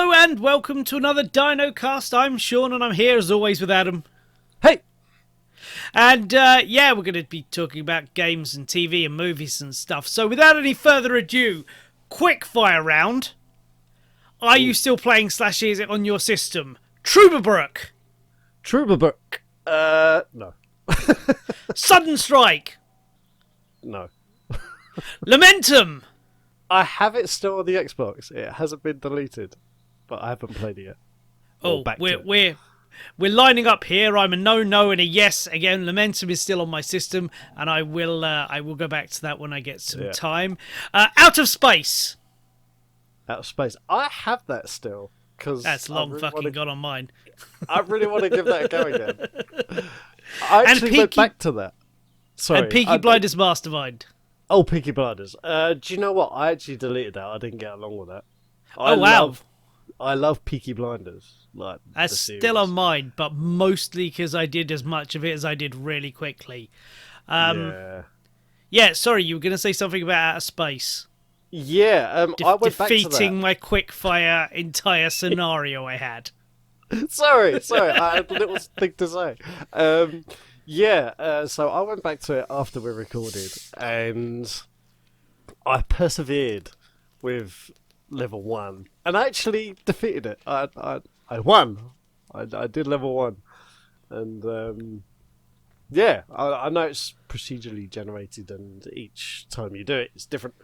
Hello and welcome to another Dinocast. I'm Shaun and I'm here as always with Adam. Hey! And we're going to be talking about games and TV and movies and stuff. So without any further ado, quick fire round. Are you still playing / is it on your system? Trouberbrook. No. Sudden Strike. No. Lamentum. I have it still on the Xbox. It hasn't been deleted, but I haven't played it yet. We're lining up here. I'm a no and a yes. Again, Lamentum is still on my system, and I will go back to that when I get some time. Out of Space. Out of Space. I have that still. That's long gone on mine. I really want to give that a go again. I actually went back to that. Sorry. And Peaky Blinders Mastermind. Oh, Peaky Blinders. Do you know what? I actually deleted that. I didn't get along with that. I love Peaky Blinders. That's still on mine, but mostly because I did as much of it as I did really quickly. Sorry, you were going to say something about Outer Space. Yeah, I went back to that. Defeating my quickfire entire scenario I had. Sorry, I had a little thing to say. So I went back to it after we recorded, and I persevered with level 1, and I actually defeated it. I won. I did level 1, and I know it's procedurally generated, and each time you do it, it's different.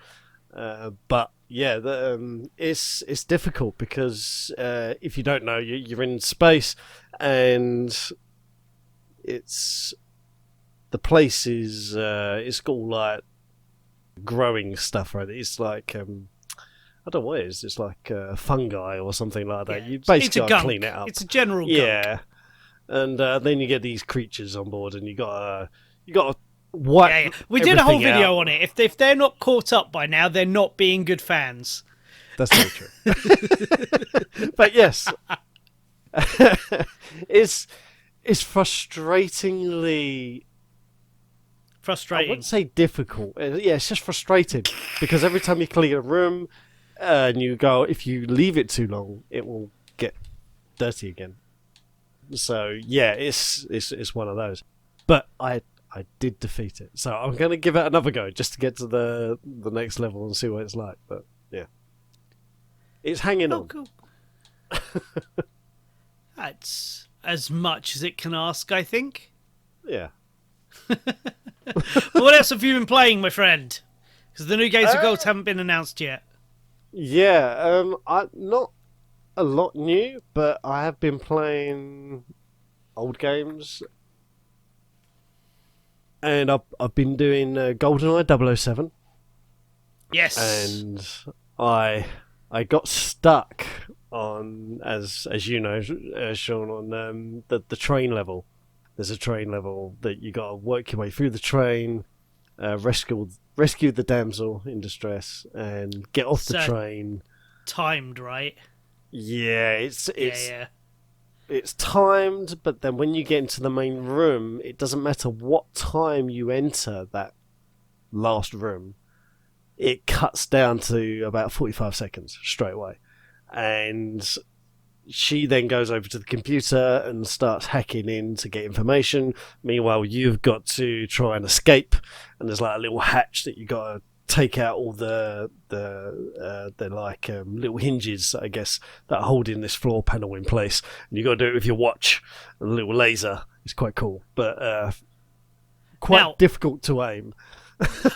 It's difficult because if you don't know, you're in space, and the place is it's got all like growing stuff, right? It's like I don't know what it is. It's like fungi or something like that. You basically got to clean it up. It's a general gunk. And then you get these creatures on board, and you got to what? We did a whole video on it. If they're not caught up by now, they're not being good fans. That's very true. But yes, it's frustratingly. Frustrating. I wouldn't say difficult. It's just frustrating because every time you clean a room and you go, if you leave it too long, it will get dirty again. So yeah, it's one of those. But I did defeat it, so I'm going to give it another go just to get to the next level and see what it's like. But yeah, it's hanging on. Cool. That's as much as it can ask, I think. Yeah. What else have you been playing, my friend? Because the new Games of Gold haven't been announced yet. Yeah, not a lot new, but I have been playing old games. And I've been doing GoldenEye 007. Yes. And I got stuck on, as you know, Shaun, on the train level. There's a train level that you got to work your way through the train, rescue the damsel in distress, and get off the train. Timed, right? Yeah, it's timed, but then when you get into the main room, it doesn't matter what time you enter that last room. It cuts down to about 45 seconds straight away. And she then goes over to the computer and starts hacking in to get information. Meanwhile, you've got to try and escape, and there's like a little hatch that you got to take out all the little hinges, I guess, that are holding this floor panel in place. And you got to do it with your watch and a little laser. It's quite cool, but quite difficult to aim.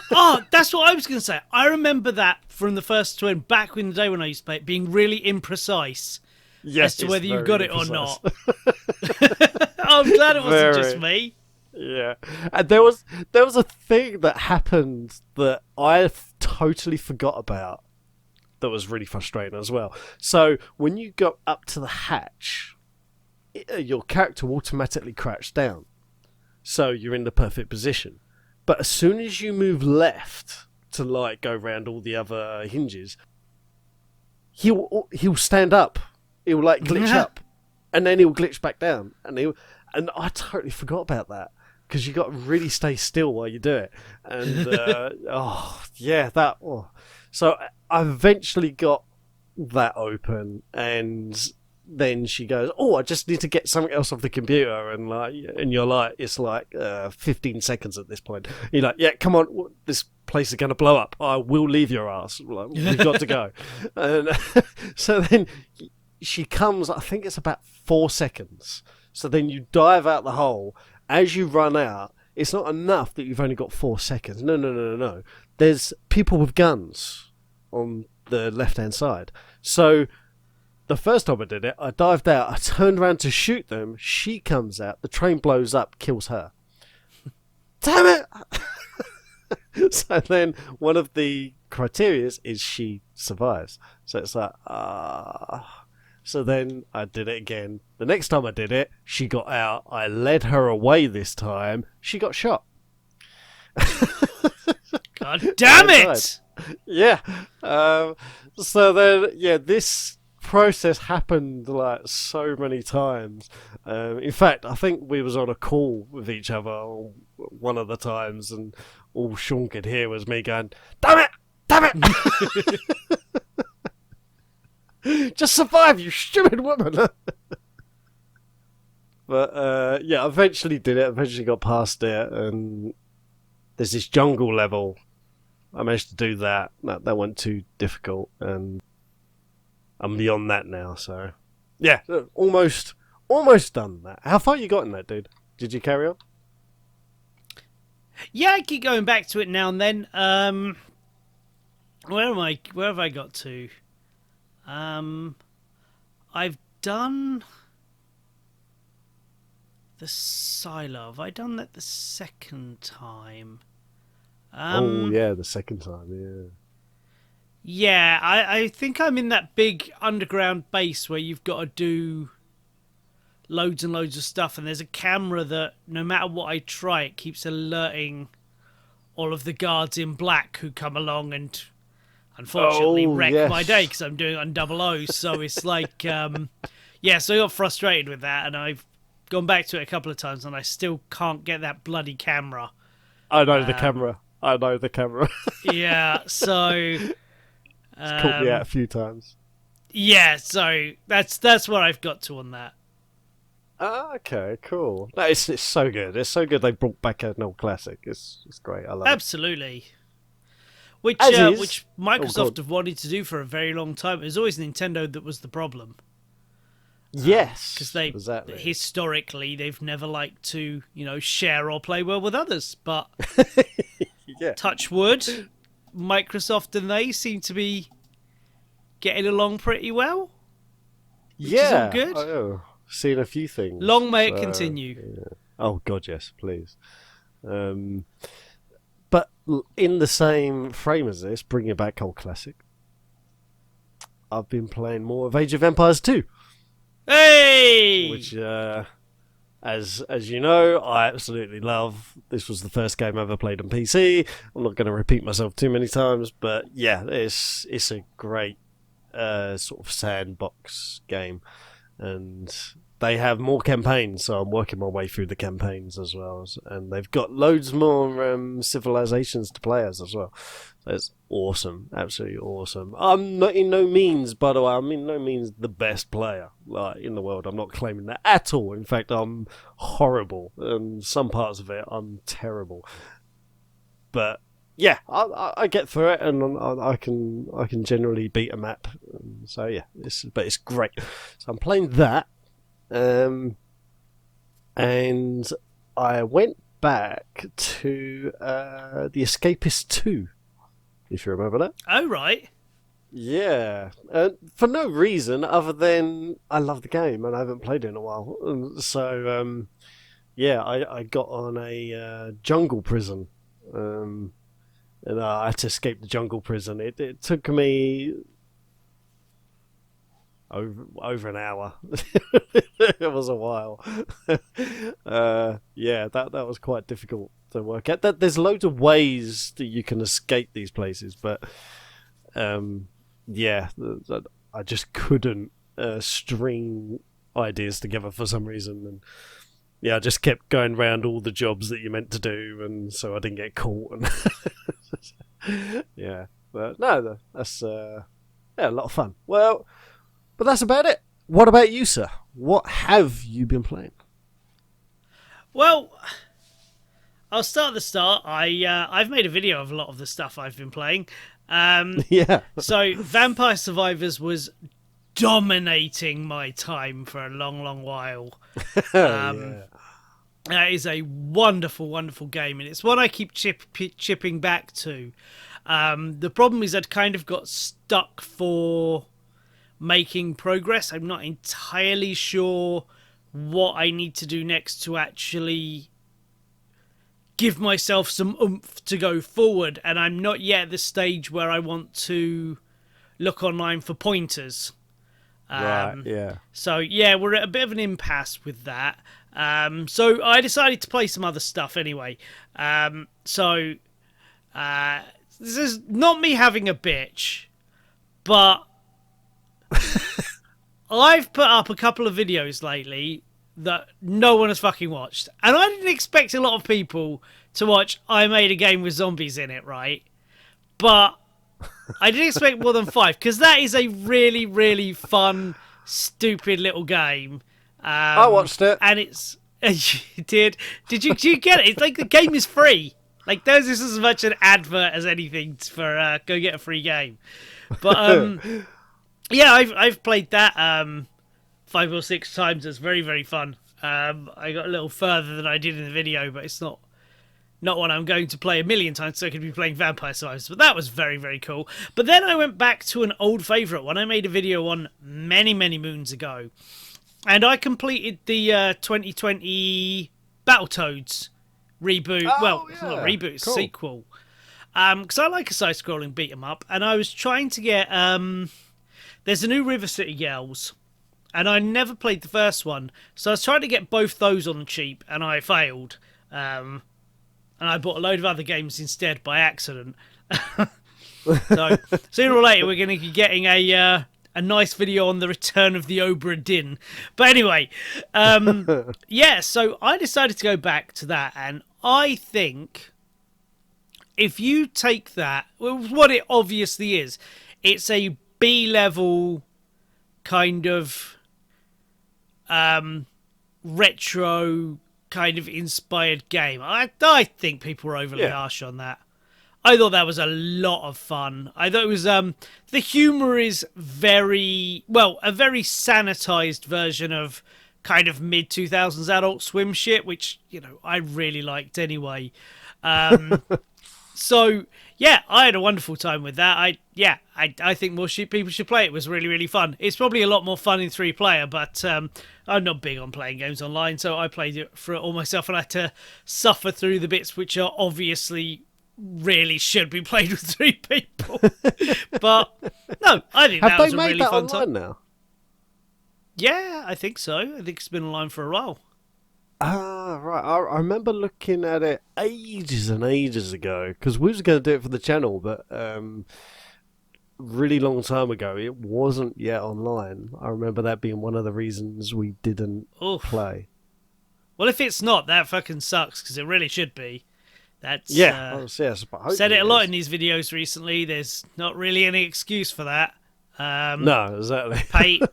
Oh, that's what I was going to say. I remember that from the first twin back in the day when I used to play it, being really imprecise as to whether you got it or not. I'm glad it wasn't just me. Yeah, and there was a thing that happened that I totally forgot about that was really frustrating as well. So when you go up to the hatch, your character automatically crouched down, so you're in the perfect position. But as soon as you move left to like go around all the other hinges, he'll stand up. He'll like glitch up, and then he'll glitch back down, and I totally forgot about that. Because you got to really stay still while you do it, and So I eventually got that open, and then she goes, "Oh, I just need to get something else off the computer," and you're like, it's like 15 seconds at this point. You're like, "Yeah, come on, this place is going to blow up. I will leave your ass. Like, we've got to go." And so then she comes. I think it's about 4 seconds. So then you dive out the hole. As you run out, it's not enough that you've only got 4 seconds. No. There's people with guns on the left-hand side. So the first time I did it, I dived out, I turned around to shoot them, she comes out, the train blows up, kills her. Damn it! So then one of the criteria is she survives. So it's like, So then I did it again. The next time I did it, she got out. I led her away this time. She got shot. God damn it! Yeah. So then, this process happened like so many times. In fact, I think we was on a call with each other one of the times, and all Shaun could hear was me going, "Damn it! Damn it!" Just survive, you stupid woman. But I eventually did it. Eventually got past it, and there's this jungle level. I managed to do that. That wasn't too difficult, and I'm beyond that now. So yeah, almost done that. How far you got in that, dude? Did you carry on? Yeah, I keep going back to it now and then. Where am I? Where have I got to? I've done the silo. Have I done that the second time? The second time, yeah. Yeah, I think I'm in that big underground base where you've got to do loads and loads of stuff, and there's a camera that, no matter what I try, it keeps alerting all of the guards in black who come along and unfortunately wreck my day because I'm doing it on double O. So it's like, so I got frustrated with that, and I've gone back to it a couple of times, and I still can't get that bloody camera. I know the camera. Yeah, so it's caught me out a few times. Yeah, so that's what I've got to on that. Okay, cool. No, it's so good. It's so good they brought back an old classic. It's great. I love it. Absolutely. Which Microsoft have wanted to do for a very long time. It was always Nintendo that was the problem. Yes, because they exactly. Historically they've never liked to share or play well with others. But touch wood, Microsoft and they seem to be getting along pretty well. Which is all good. Oh, seen a few things. Long may it continue. Yeah. Oh God, yes, please. But in the same frame as this, bringing back old classic, I've been playing more of Age of Empires 2. Hey! Which, as you know, I absolutely love. This was the first game I ever played on PC. I'm not going to repeat myself too many times, but yeah, it's a great sort of sandbox game, and they have more campaigns, so I'm working my way through the campaigns as well, and they've got loads more civilizations to play as well. So it's awesome, absolutely awesome. I'm not in no means, by the way, I'm in no means the best player in the world. I'm not claiming that at all. In fact, I'm horrible, and some parts of it I'm terrible. But yeah, I get through it, and I can generally beat a map. So yeah, it's great. So I'm playing that. And I went back to The Escapist 2, if you remember that. Oh, right. Yeah. For no reason other than I love the game and I haven't played it in a while. So, I got on a jungle prison. And I had to escape the jungle prison. It took me over an hour. It was a while. That was quite difficult to work out. There's loads of ways that you can escape these places, but I just couldn't string ideas together for some reason, and I just kept going around all the jobs that you're meant to do, and so I didn't get caught. And but no, that's Yeah, a lot of fun. Well, but that's about it. What about you, sir? What have you been playing? Well, I'll start at the start. I've made a video of a lot of the stuff I've been playing. Yeah. So Vampire Survivors was dominating my time for a long, long while. Yeah. That is a wonderful, wonderful game, and it's one I keep chipping back to. The problem is I'd kind of got stuck for making progress. I'm not entirely sure what I need to do next to actually give myself some oomph to go forward, and I'm not yet at the stage where I want to look online for pointers. Right, yeah. So yeah, we're at a bit of an impasse with that. So I decided to play some other stuff anyway. This is not me having a bitch, but I've put up a couple of videos lately that no one has fucking watched. And I didn't expect a lot of people to watch I made a game with zombies in it, right? But I didn't expect more than 5, because that is a really, really fun, stupid little game. I watched it. And it's... You did? Did you get it? It's like the game is free. Like, there's this as much an advert as anything for go get a free game. But, yeah, I've played that 5 or 6 times. It's very, very fun. I got a little further than I did in the video, but it's not one I'm going to play a million times, so I could be playing Vampire Survivors. But that was very, very cool. But then I went back to an old favourite one I made a video on many, many moons ago. And I completed the 2020 Battletoads reboot. Oh, well, yeah. it's not a reboot, it's Cool. a sequel. Because I like a side-scrolling beat-em-up. And I was trying to get... there's a new River City Girls. And I never played the first one. So I was trying to get both those on the cheap, and I failed. And I bought a load of other games instead by accident. So sooner or later we're going to be getting a nice video on the return of the Obra Dinn. But anyway, yeah, so I decided to go back to that, and I think if you take that, well, what it obviously is, it's a B-level kind of retro kind of inspired game. I think people were overly harsh on that. I thought that was a lot of fun. I thought it was the humor is very a very sanitized version of kind of mid 2000s Adult Swim shit, which I really liked anyway. So yeah, I had a wonderful time with that. I think more people should play it. It was really, really fun. It's probably a lot more fun in 3-player, but I'm not big on playing games online, so I played it for all myself, and I had to suffer through the bits which are obviously really should be played with 3 people. But no, I think that was a really fun time. Now? Yeah, I think so. I think it's been online for a while. Ah, right. I remember looking at it ages and ages ago, because we was going to do it for the channel, but really long time ago, it wasn't yet online. I remember that being one of the reasons we didn't play. Well, if it's not, that fucking sucks, because it really should be. That's yes, but said it a lot in these videos recently. There's not really any excuse for that. No, exactly.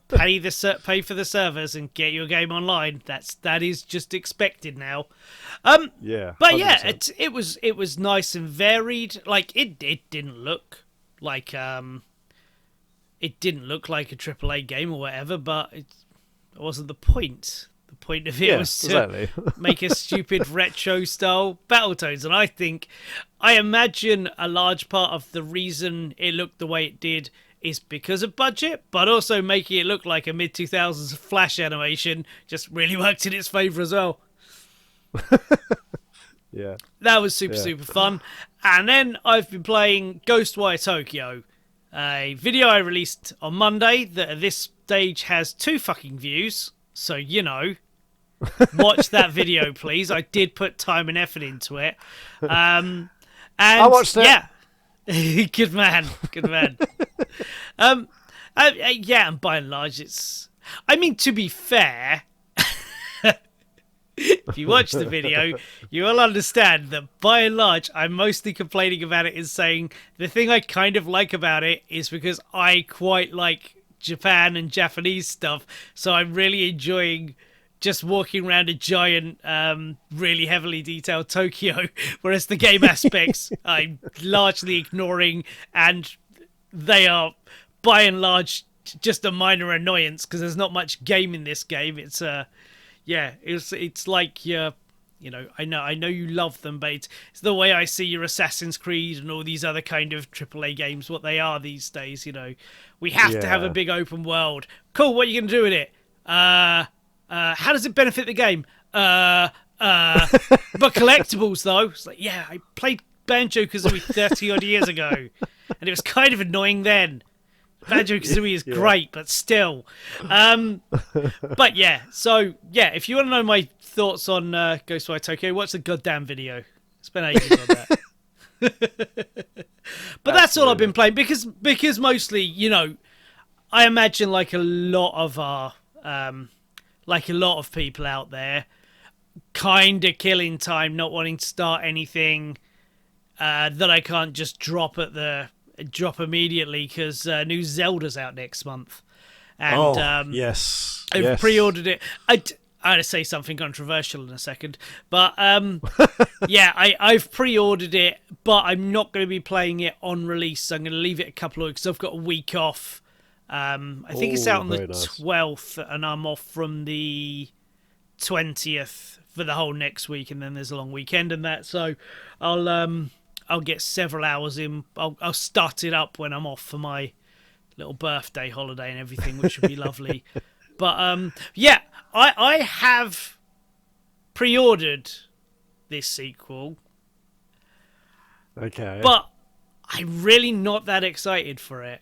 pay for the servers and get your game online. That is just expected now. Yeah, but 100%. yeah, it was nice and varied. Like it didn't look like a AAA game or whatever, but it wasn't the point. The point of it was to make a stupid retro style Battletoads, and I imagine a large part of the reason it looked the way it did is because of budget, but also making it look like a mid 2000s Flash animation just really worked in its favour as well. Yeah, that was super fun. And then I've been playing Ghostwire Tokyo, a video I released on Monday that at this stage has 2 fucking views. So, watch that video, please. I did put time and effort into it. And I watched it. Yeah. Good man. Yeah, and by and large, it's... I mean, to be fair, If you watch the video, you will understand that by and large, I'm mostly complaining about it and saying the thing I kind of like about it is because I quite like Japan and Japanese stuff, so I'm really enjoying just walking around a giant, really heavily detailed Tokyo, whereas the game aspects I'm largely ignoring, and they are by and large just a minor annoyance because there's not much game in this game. It's it's like I know you love them, but it's the way I see your Assassin's Creed and all these other kind of AAA games, what they are these days. We have to have a big open world. Cool, what are you going to do with it? How does it benefit the game? But collectibles, though. It's like, yeah, I played Banjo-Kazooie 30-odd years ago, and it was kind of annoying then. Banjo-Kazooie is great, but still. But yeah, so yeah, if you want to know my thoughts on Ghostwire Tokyo, watch the goddamn video. It's been ages on that. But that's all I've been playing because mostly, I imagine like a lot of people out there, kind of killing time, not wanting to start anything that I can't just drop immediately because new Zelda's out next month, and yes, I've pre-ordered it. I'm going to say something controversial in a second, but yeah, I've pre-ordered it, but I'm not going to be playing it on release. So I'm going to leave it a couple of weeks. I've got a week off. I think it's out on the 12th, and I'm off from the 20th for the whole next week, and then there's a long weekend and that. So I'll get several hours in. I'll start it up when I'm off for my little birthday holiday and everything, which would be lovely. But yeah, I have pre-ordered this sequel. Okay. But I'm really not that excited for it.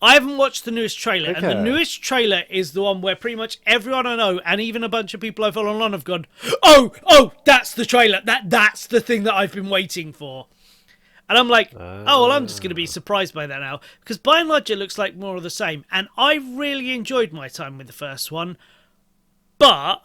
I haven't watched the newest trailer, and the newest trailer is the one where pretty much everyone I know, and even a bunch of people I follow online, have gone, oh, that's the trailer. That's the thing that I've been waiting for. And I'm like, I'm just going to be surprised by that now. Because by and large, it looks like more of the same. And I really enjoyed my time with the first one. But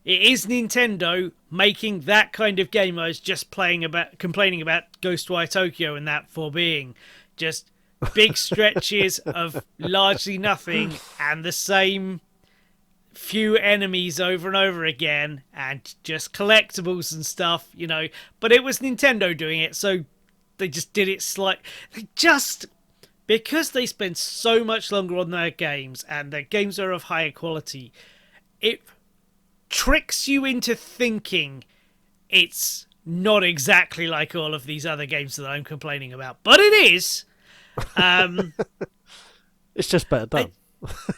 it is Nintendo making that kind of game I was just complaining about Ghostwire Tokyo and that for being just big stretches of largely nothing and the same few enemies over and over again and just collectibles and stuff, But it was Nintendo doing it, so they just did it because they spend so much longer on their games and their games are of higher quality, it tricks you into thinking it's not exactly like all of these other games that I'm complaining about. But it is. It's just better done.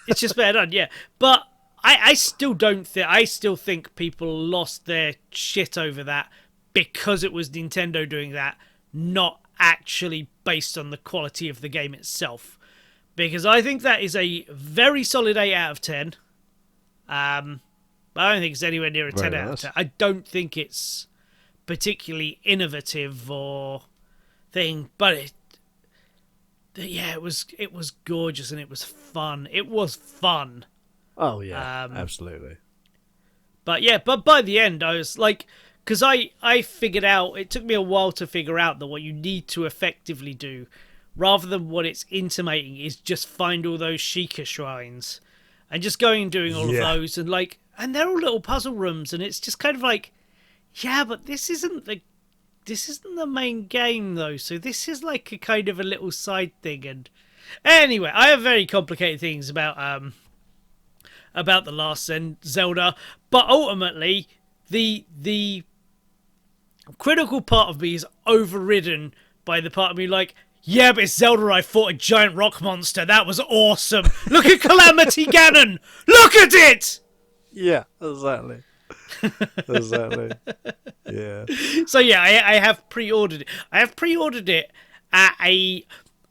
It's just better done, yeah. But I still don't think. I still think people lost their shit over that because it was Nintendo doing that, not actually based on the quality of the game itself. Because I think that is a very solid 8 out of 10. But I don't think it's anywhere near a 10 out of 10. I don't think it's particularly innovative or thing, but it was gorgeous and it was fun. It was fun. Oh yeah, absolutely. But yeah, but by the end I was like, because I figured out, it took me a while to figure out that what you need to effectively do, rather than what it's intimating, is just find all those Sheikah shrines and just going and doing all of those, and they're all little puzzle rooms, and it's just kind of like, yeah, but this isn't the main game though, so this is like a kind of a little side thing. And anyway, I have very complicated things about the last Zelda, but ultimately the critical part of me is overridden by the part of me like, yeah, but it's Zelda, I fought a giant rock monster, that was awesome, look at Calamity Ganon, look at it. Yeah, exactly. Exactly. Yeah. So yeah, I have pre-ordered it. I have pre-ordered it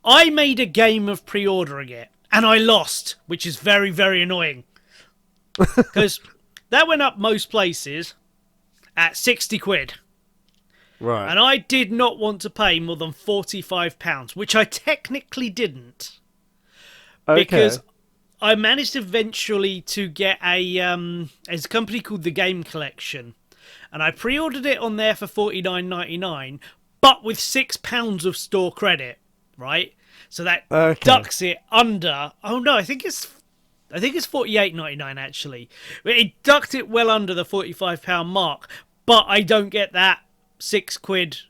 I made a game of pre-ordering it, and I lost, which is very, very annoying. Because that went up most places at 60 quid. Right. And I did not want to pay more than £45, which I technically didn't. Okay. Because I managed eventually to get there's a company called The Game Collection, and I pre-ordered it on there for $49.99, but with £6 of store credit, right? So that ducks it under. Oh no, I think it's $48.99 actually. It ducked it well under the £45 mark, but I don't get that £6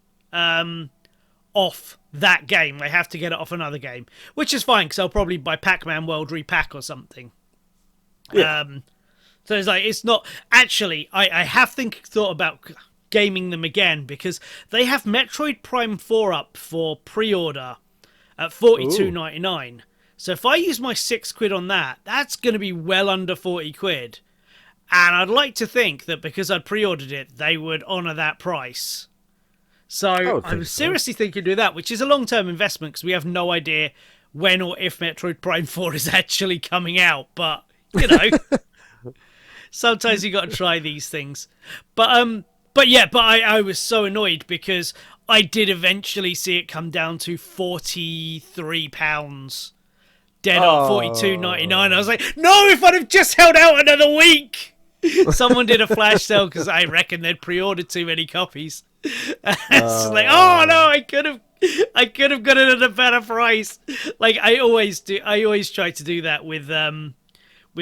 off that game. I have to get it off another game, which is fine because I'll probably buy Pac-Man World Repack or something. Yeah. So it's like, it's not actually. I have thought about gaming them again because they have Metroid Prime 4 up for pre-order at £42.99. So if I use my £6 on that, that's going to be well under £40. And I'd like to think that because I'd pre-ordered it, they would honour that price. So I was seriously thinking to do that, which is a long-term investment because we have no idea when or if Metroid Prime 4 is actually coming out. But, you know, sometimes you got to try these things. But I was so annoyed because I did eventually see it come down to £43. Dead on $42.99. I was like, no, if I'd have just held out another week. Someone did a flash sale because I reckon they'd pre-ordered too many copies. It's like, oh no, I could have got it at a better price. Like I always do. I always try to do that with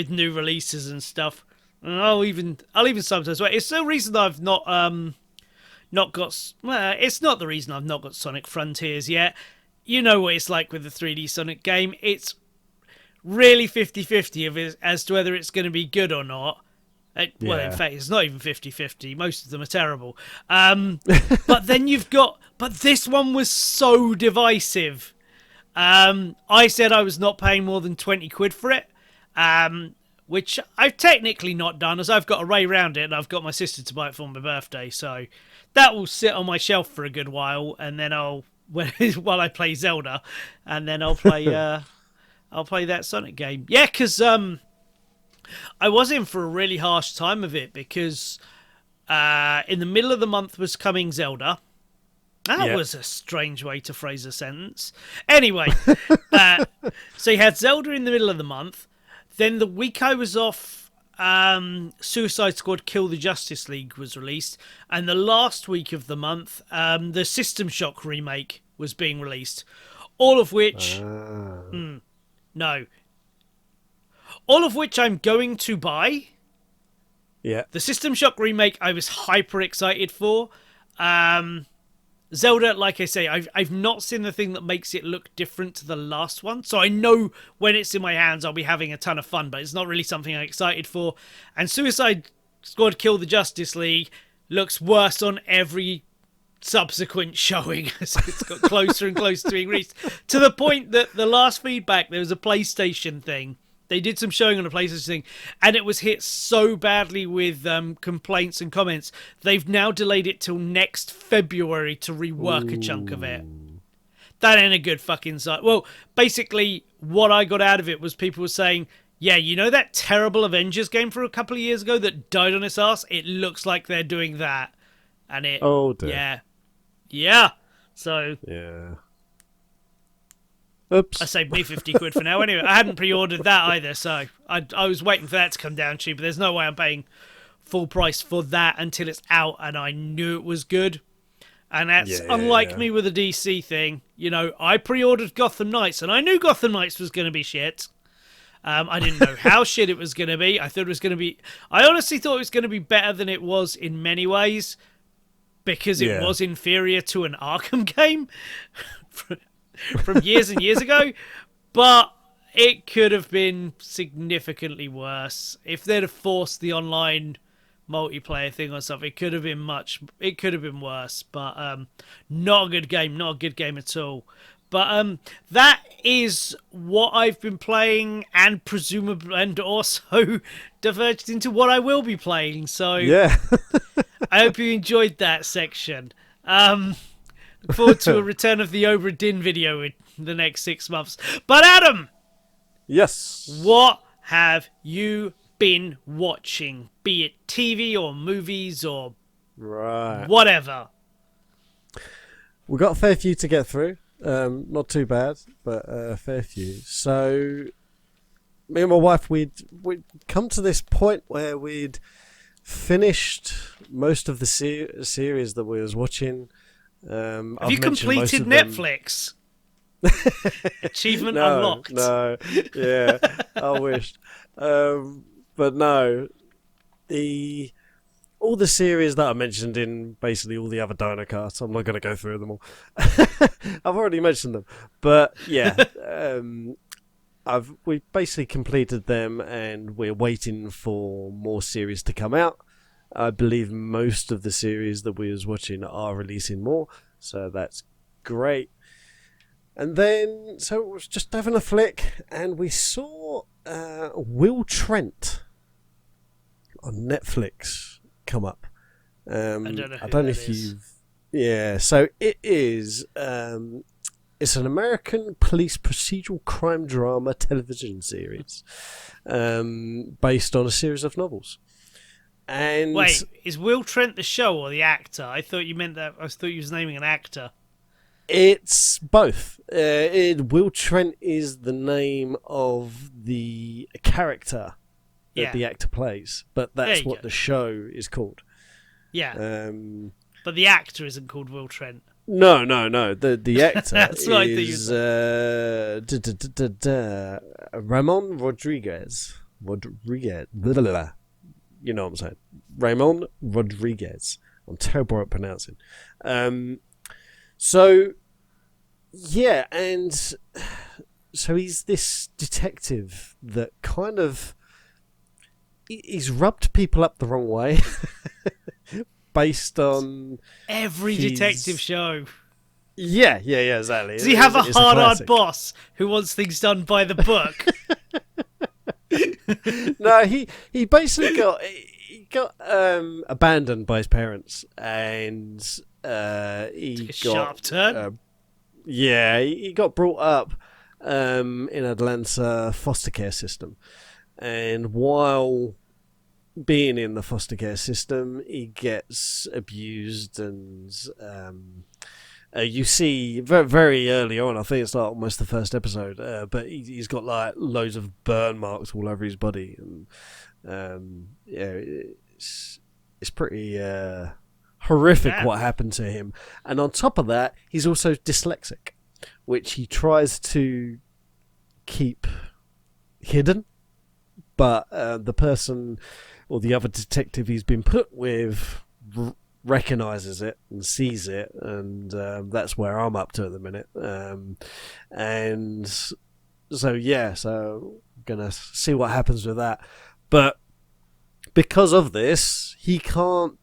new releases and stuff. And I'll even sometimes wait. It's the reason I've not got. Well, it's not the reason I've not got Sonic Frontiers yet. You know what it's like with the 3D Sonic game. It's really 50-50 as to whether it's going to be good or not. Well, in fact, it's not even 50-50. Most of them are terrible. But then but this one was so divisive. I said I was not paying more than £20 for it, which I've technically not done, as I've got a way around it, and I've got my sister to buy it for my birthday. So that will sit on my shelf for a good while, and then while I play Zelda, and then I'll play that Sonic game. Yeah, because I was in for a really harsh time of it because in the middle of the month was coming Zelda. That was a strange way to phrase a sentence. Anyway, so you had Zelda in the middle of the month. Then the week I was off, Suicide Squad Kill the Justice League was released. And the last week of the month, the System Shock remake was being released. All of which... no. All of which I'm going to buy. Yeah. The System Shock remake I was hyper excited for. Zelda, like I say, I've not seen the thing that makes it look different to the last one. So I know when it's in my hands I'll be having a ton of fun, but it's not really something I'm excited for. And Suicide Squad Kill the Justice League looks worse on every subsequent showing as it's got closer and closer to being released. To the point that the last feedback, there was a PlayStation thing. They did some showing on a PlayStation thing, and it was hit so badly with complaints and comments, they've now delayed it till next February to rework a chunk of it. That ain't a good fucking sight. Well, basically, what I got out of it was people were saying, yeah, you know that terrible Avengers game from a couple of years ago that died on its ass? It looks like they're doing that. And it... Oh, dear. Yeah. Yeah. So... Yeah. Oops. I saved me £50 for now. Anyway, I hadn't pre-ordered that either, so I was waiting for that to come down cheap. But there's no way I'm paying full price for that until it's out, and I knew it was good. And that's unlike me with the DC thing. You know, I pre-ordered Gotham Knights, and I knew Gotham Knights was going to be shit. I didn't know how shit it was going to be. I thought it was going to be... I honestly thought it was going to be better than it was in many ways, because it was inferior to an Arkham game. From years and years ago, but it could have been significantly worse if they'd have forced the online multiplayer thing or something. It could have been worse, but not a good game at all. But that is what I've been playing, and presumably, and also diverged into what I will be playing. So yeah, I hope you enjoyed that section. Look forward to a return of the Obra Dinn video in the next 6 months. But Adam! Yes? What have you been watching? Be it TV or movies or whatever. We've got a fair few to get through. Not too bad, but a fair few. So, me and my wife, we'd come to this point where we'd finished most of the series that we was watching. Have you completed Netflix? Achievement unlocked. No, yeah, I wished. But no, all the series that I mentioned in basically all the other Dinocasts, I'm not going to go through them all. I've already mentioned them. But yeah, we basically completed them, and we're waiting for more series to come out. I believe most of the series that we was watching are releasing more, so that's great. And then, so it was just having a flick, and we saw Will Trent on Netflix come up. I don't know. I don't know if you've. Yeah, so it is. It's an American police procedural crime drama television series, based on a series of novels. And wait, is Will Trent the show or the actor? I thought you was naming an actor. It's both. Will Trent is the name of the character that the actor plays, but that's what the show is called. Yeah. But the actor isn't called Will Trent. No. The actor That's what is Ramon Rodriguez. Blah, blah, blah. You know what I'm saying. Ramon Rodriguez. I'm terrible at pronouncing. So, yeah, and so he's this detective that kind of... He's rubbed people up the wrong way based on... Every detective show. Yeah, exactly. Does he have a hard boss who wants things done by the book? No, he basically got abandoned by his parents, and he got sharp turn. He got brought up in Atlanta foster care system, and while being in the foster care system, he gets abused, and you see very, very early on, I think it's like almost the first episode, but he's got like loads of burn marks all over his body, and it's pretty horrific what happened to him. And on top of that, he's also dyslexic, which he tries to keep hidden, but the person or the other detective he's been put with recognizes it and sees it, and that's where I'm up to at the minute. And so I'm gonna see what happens with that. But because of this, he can't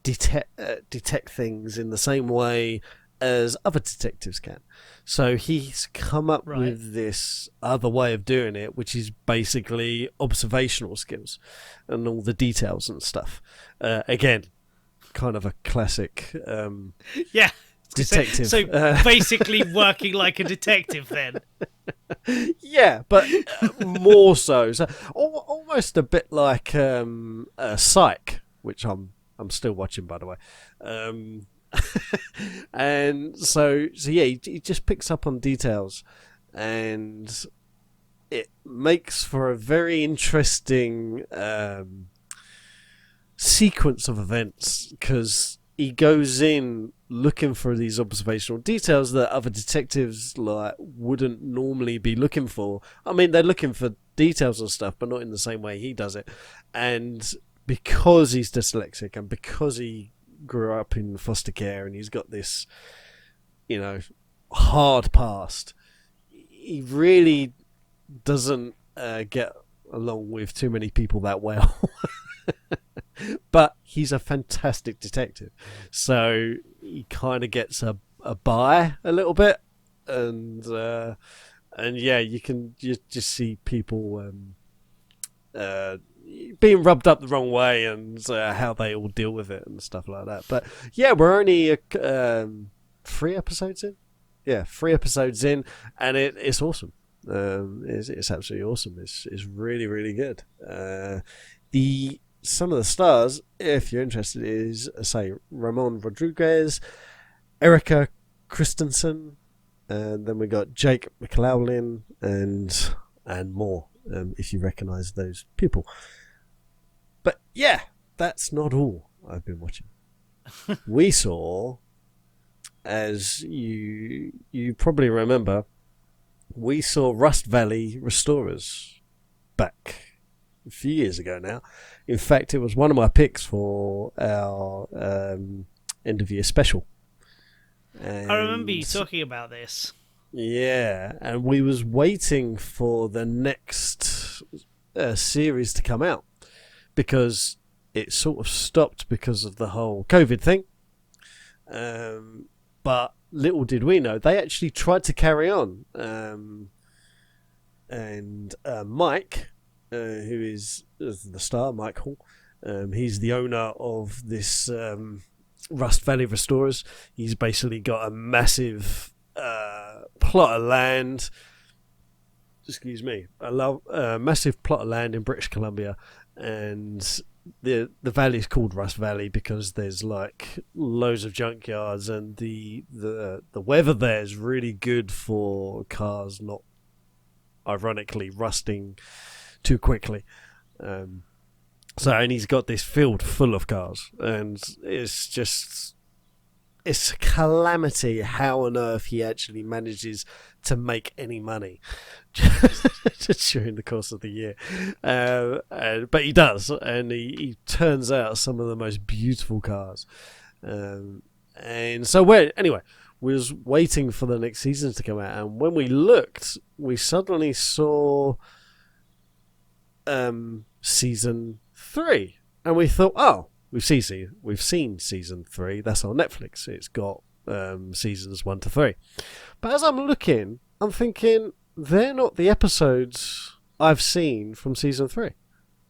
detect things in the same way as other detectives can. So he's come up with this other way of doing it, which is basically observational skills and all the details and stuff. Again, kind of a classic detective. So basically working like a detective then. Yeah, but more so. So almost a bit like Psych, which I'm still watching, by the way. And so yeah, he just picks up on details, and it makes for a very interesting sequence of events, because he goes in looking for these observational details that other detectives like wouldn't normally be looking for. I mean, they're looking for details and stuff, but not in the same way he does it. And because he's dyslexic, and because he grew up in foster care, and he's got this, hard past, he really doesn't get along with too many people that well. But he's a fantastic detective, so he kind of gets a buy a little bit, and yeah, you just see people being rubbed up the wrong way, and how they all deal with it and stuff like that. But yeah, we're only 3 episodes in. Yeah, 3 episodes in, and it's awesome. It's absolutely awesome. It's really, really good. Some of the stars, if you're interested, is say Ramon Rodriguez, Erica Christensen, and then we got Jake McLaughlin, and and more, if you recognise those people. But yeah, that's not all I've been watching. We saw, as you probably remember, we saw Rust Valley Restorers back a few years ago now. In fact, it was one of my picks for our end of year special. And I remember you talking about this. yeah, and we was waiting for the next series to come out because it sort of stopped because of the whole COVID thing. But little did we know, they actually tried to carry on. And Mike, who is the star, Mike Hall, he's the owner of this Rust Valley Restorers. He's basically got a massive plot of land. Excuse me, a massive plot of land in British Columbia, and the valley is called Rust Valley because there's like loads of junkyards, and the weather there is really good for cars not ironically rusting too quickly. And he's got this field full of cars, and it's a calamity how on earth he actually manages to make any money during the course of the year. But he does, and he turns out some of the most beautiful cars. And so anyway, we was waiting for the next season to come out, and when we looked, we suddenly saw season 3, and we thought, oh, we've seen season 3. That's on Netflix. It's got seasons 1 to 3. But as I'm looking, I'm thinking they're not the episodes I've seen from season 3.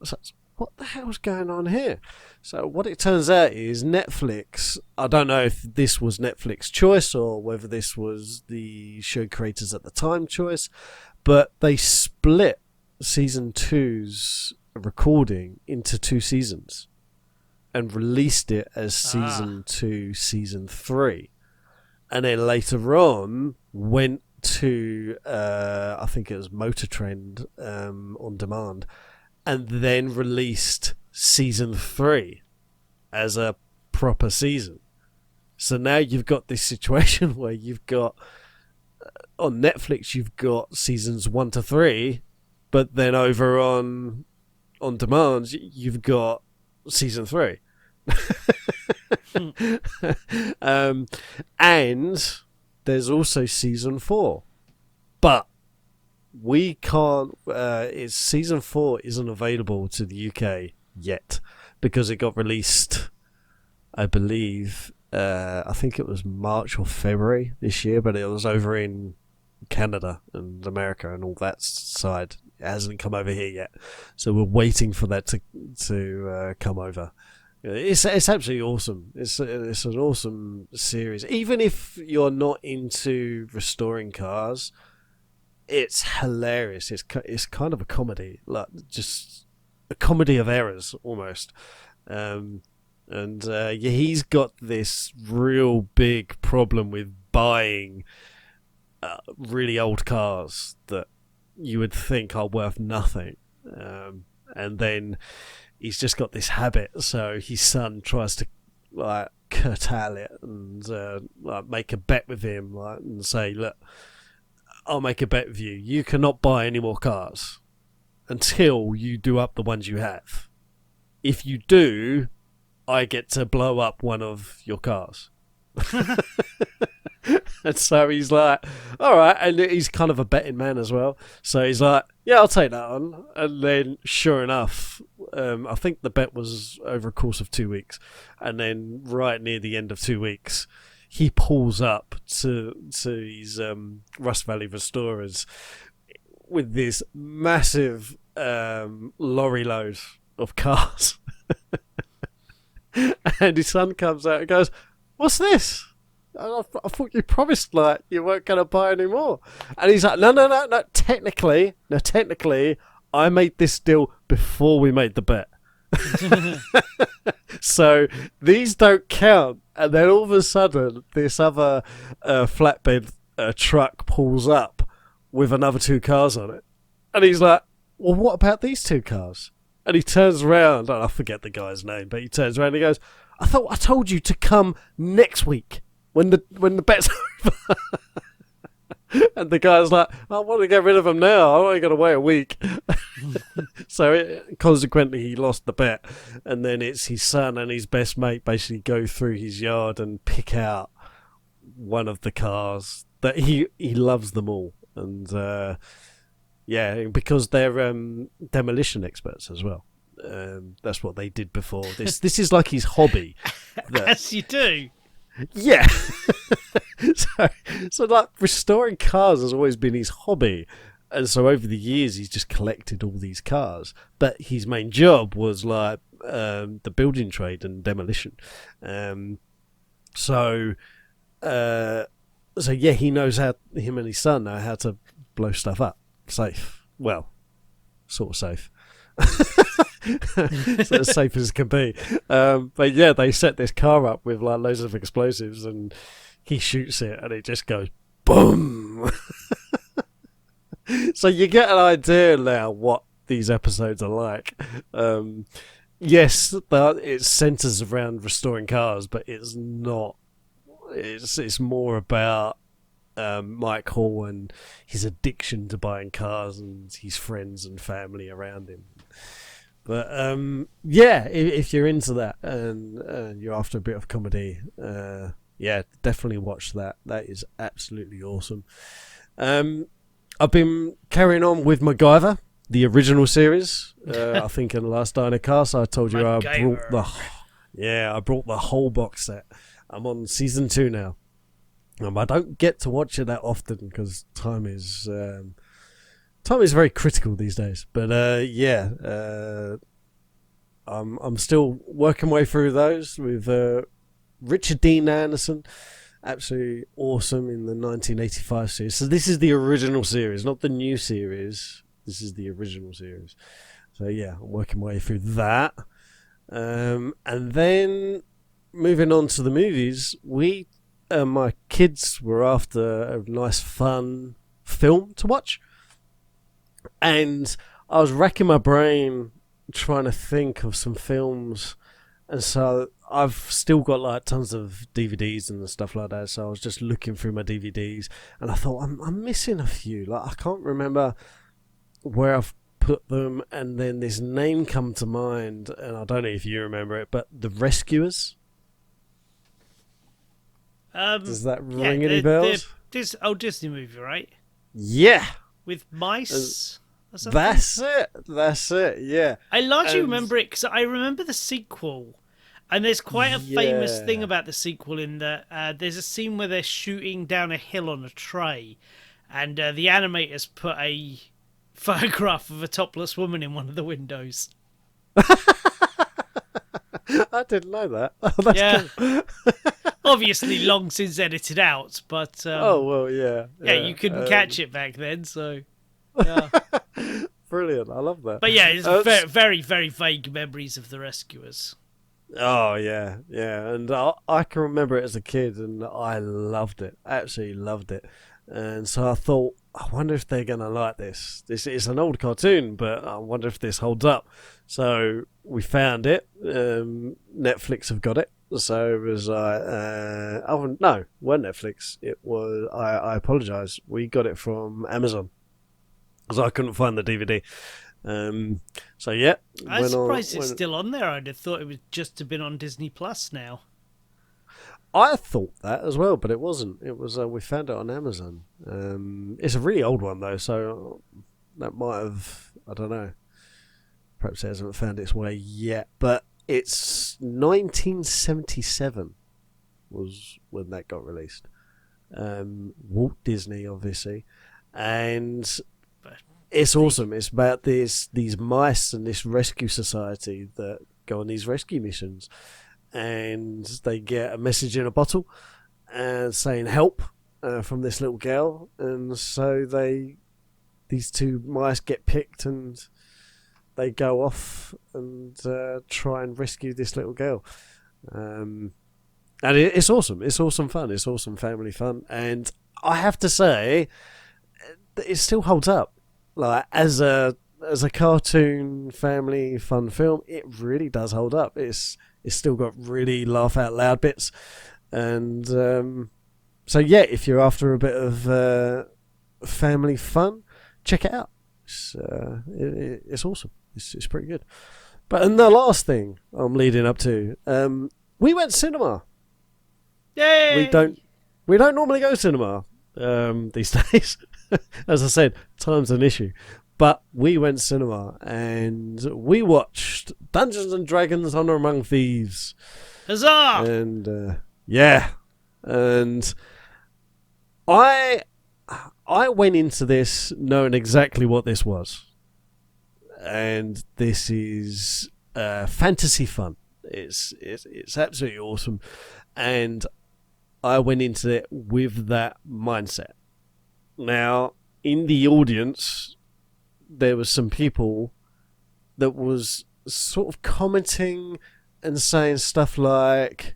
So what the hell's going on here? So what it turns out is Netflix, I don't know if this was Netflix choice or whether this was the show creators at the time choice, but they split season 2's recording into 2 seasons and released it as season 2, season 3. And then later on went to, I think it was Motor Trend on demand, and then released season 3 as a proper season. So now you've got this situation where you've got, on Netflix, you've got seasons 1 to 3, but then over on demand, you've got season 3. And there's also season 4, but we can't. Season 4 isn't available to the UK yet because it got released, I believe. I think it was March or February this year, but it was over in Canada and America and all that side. It hasn't come over here yet, so we're waiting for that to come over. It's absolutely awesome. It's an awesome series. Even if you're not into restoring cars, it's hilarious. It's kind of a comedy, like just a comedy of errors almost. He's got this real big problem with buying really old cars that you would think are worth nothing, and then he's just got this habit. So his son tries to like curtail it and like make a bet with him, like, and say, "Look, I'll make a bet with you. You cannot buy any more cars until you do up the ones you have. If you do, I get to blow up one of your cars." And so he's like, all right, and he's kind of a betting man as well. So he's like, yeah, I'll take that on. And then sure enough, I think the bet was over a course of 2 weeks. And then right near the end of 2 weeks, he pulls up to his Rust Valley Restorers with this massive lorry load of cars. And his son comes out and goes, "What's this? I thought you promised like you weren't going to buy any more." And he's like, no, technically, I made this deal before we made the bet. So these don't count. And then all of a sudden, this other flatbed truck pulls up with another 2 cars on it. And he's like, well, what about these two cars? And he turns around, and I forget the guy's name, but he turns around and he goes, I thought I told you to come next week when the bet's over. And the guy's like, I want to get rid of him now. I only got to wait a week. So consequently, he lost the bet. And then it's his son and his best mate basically go through his yard and pick out one of the cars that he loves them all. And because they're demolition experts as well. That's what they did before. This is like his hobby. Yes, you do. Yeah. so like restoring cars has always been his hobby, and so over the years he's just collected all these cars. But his main job was like the building trade and demolition. So he knows how him and his son know how to blow stuff up safe. Well, sort of safe. So as safe as it can be. But yeah, they set this car up with like loads of explosives, and he shoots it, and it just goes boom. So you get an idea now what these episodes are like. Yes, it centers around restoring cars, but it's not. It's more about Mike Hall and his addiction to buying cars and his friends and family around him. But if you're into that and you're after a bit of comedy, definitely watch that. That is absolutely awesome. I've been carrying on with McGuyver, the original series. I think in the last Dinocast I told you McGuyver. I brought the whole box set. I'm on season 2 now. I don't get to watch it that often because time is very critical these days. But I'm still working my way through those with Richard Dean Anderson, absolutely awesome in the 1985 series. So this is the original series, not the new series. This is the original series. So yeah, I'm working my way through that, and then moving on to the movies. My kids were after a nice, fun film to watch. And I was racking my brain trying to think of some films. And so I've still got like tons of DVDs and stuff like that. So I was just looking through my DVDs. And I thought, I'm missing a few. Like I can't remember where I've put them. And then this name come to mind. And I don't know if you remember it, but The Rescuers. Does that ring any bells? This old Disney movie, right? Yeah. With mice or something? That's it, yeah. I largely remember it because I remember the sequel. And there's quite a famous thing about the sequel in that there's a scene where they're shooting down a hill on a tray. And the animators put a photograph of a topless woman in one of the windows. I didn't know that. Oh, that's cool. Obviously long since edited out, but yeah, you couldn't catch it back then, so yeah. Brilliant, I love that. But yeah, it's very, very, very vague memories of The Rescuers. Oh yeah, and I can remember it as a kid, and I loved it, absolutely loved it. And so I thought, I wonder if they're gonna like this. This is an old cartoon, but I wonder if this holds up. So we found it. Netflix have got it. So it was no, weren't Netflix. It was I apologise. We got it from Amazon because I couldn't find the DVD. So yeah, I'm surprised it's still on there. I'd have thought it would just have been on Disney Plus now. I thought that as well, but it wasn't. It was we found it on Amazon. It's a really old one though, so that might have, I don't know. Perhaps it hasn't found its way yet, but it's 1977 was when that got released. Walt Disney, obviously, and it's awesome. It's about these mice and this rescue society that go on these rescue missions, and they get a message in a bottle and saying help from this little girl, and so these two mice get picked and they go off and try and rescue this little girl. And it's awesome. It's awesome fun. It's awesome family fun. And I have to say, it still holds up. like as a cartoon family fun film, it really does hold up. It's still got really laugh out loud bits, and so yeah, if you're after a bit of family fun, check it out. It's awesome. It's pretty good. But and the last thing I'm leading up to, we went cinema. Yay! We don't normally go cinema these days. As I said, time's an issue. But we went cinema and we watched Dungeons and Dragons: Honor Among Thieves. Huzzah! And yeah, and I went into this knowing exactly what this was, and this is fantasy fun. It's absolutely awesome, and I went into it with that mindset. Now, in the audience, there was some people that was sort of commenting and saying stuff like,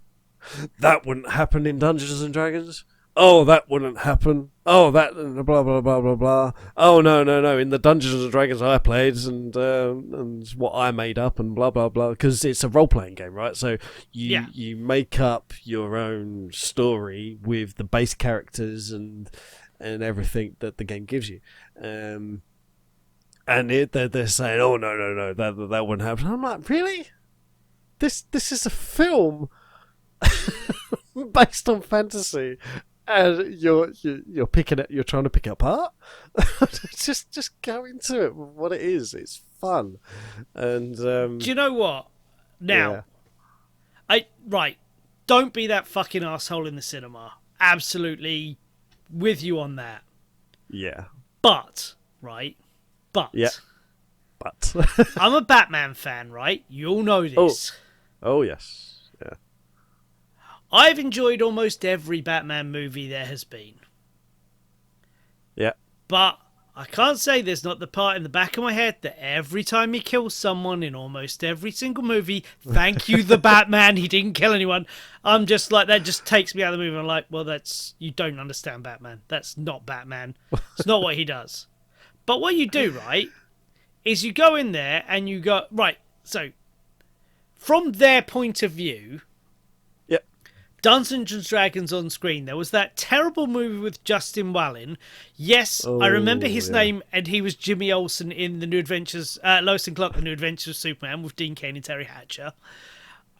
"That wouldn't happen in Dungeons and Dragons. Oh, that wouldn't happen. Oh, that blah blah blah blah blah. Oh no. In the Dungeons and Dragons I played and what I made up and blah blah blah. Because it's a role playing game, right? So you make up your own story with the base characters and everything that the game gives you. And they're saying, oh no, that wouldn't happen. I'm like, really? This is a film based on fantasy. And you're picking it. You're trying to pick it apart. just go into it. What it is, it's fun. And do you know what? Now, don't be that fucking asshole in the cinema. Absolutely, with you on that. Yeah. But yeah. But I'm a Batman fan, right? You all know this. Oh yes. Yeah. I've enjoyed almost every Batman movie there has been. Yeah. But I can't say there's not the part in the back of my head that every time he kills someone in almost every single movie, thank you, the Batman, he didn't kill anyone. I'm just like, that just takes me out of the movie. I'm like, well, you don't understand Batman. That's not Batman. It's not what he does. But what you do, right, is you go in there and you go, right, so from their point of view, Dungeons and Dragons on screen. There was that terrible movie with Justin Whalen. Yes, I remember his name, and he was Jimmy Olsen in the New Adventures, Lois and Clark: The New Adventures of Superman with Dean Cain and Terry Hatcher.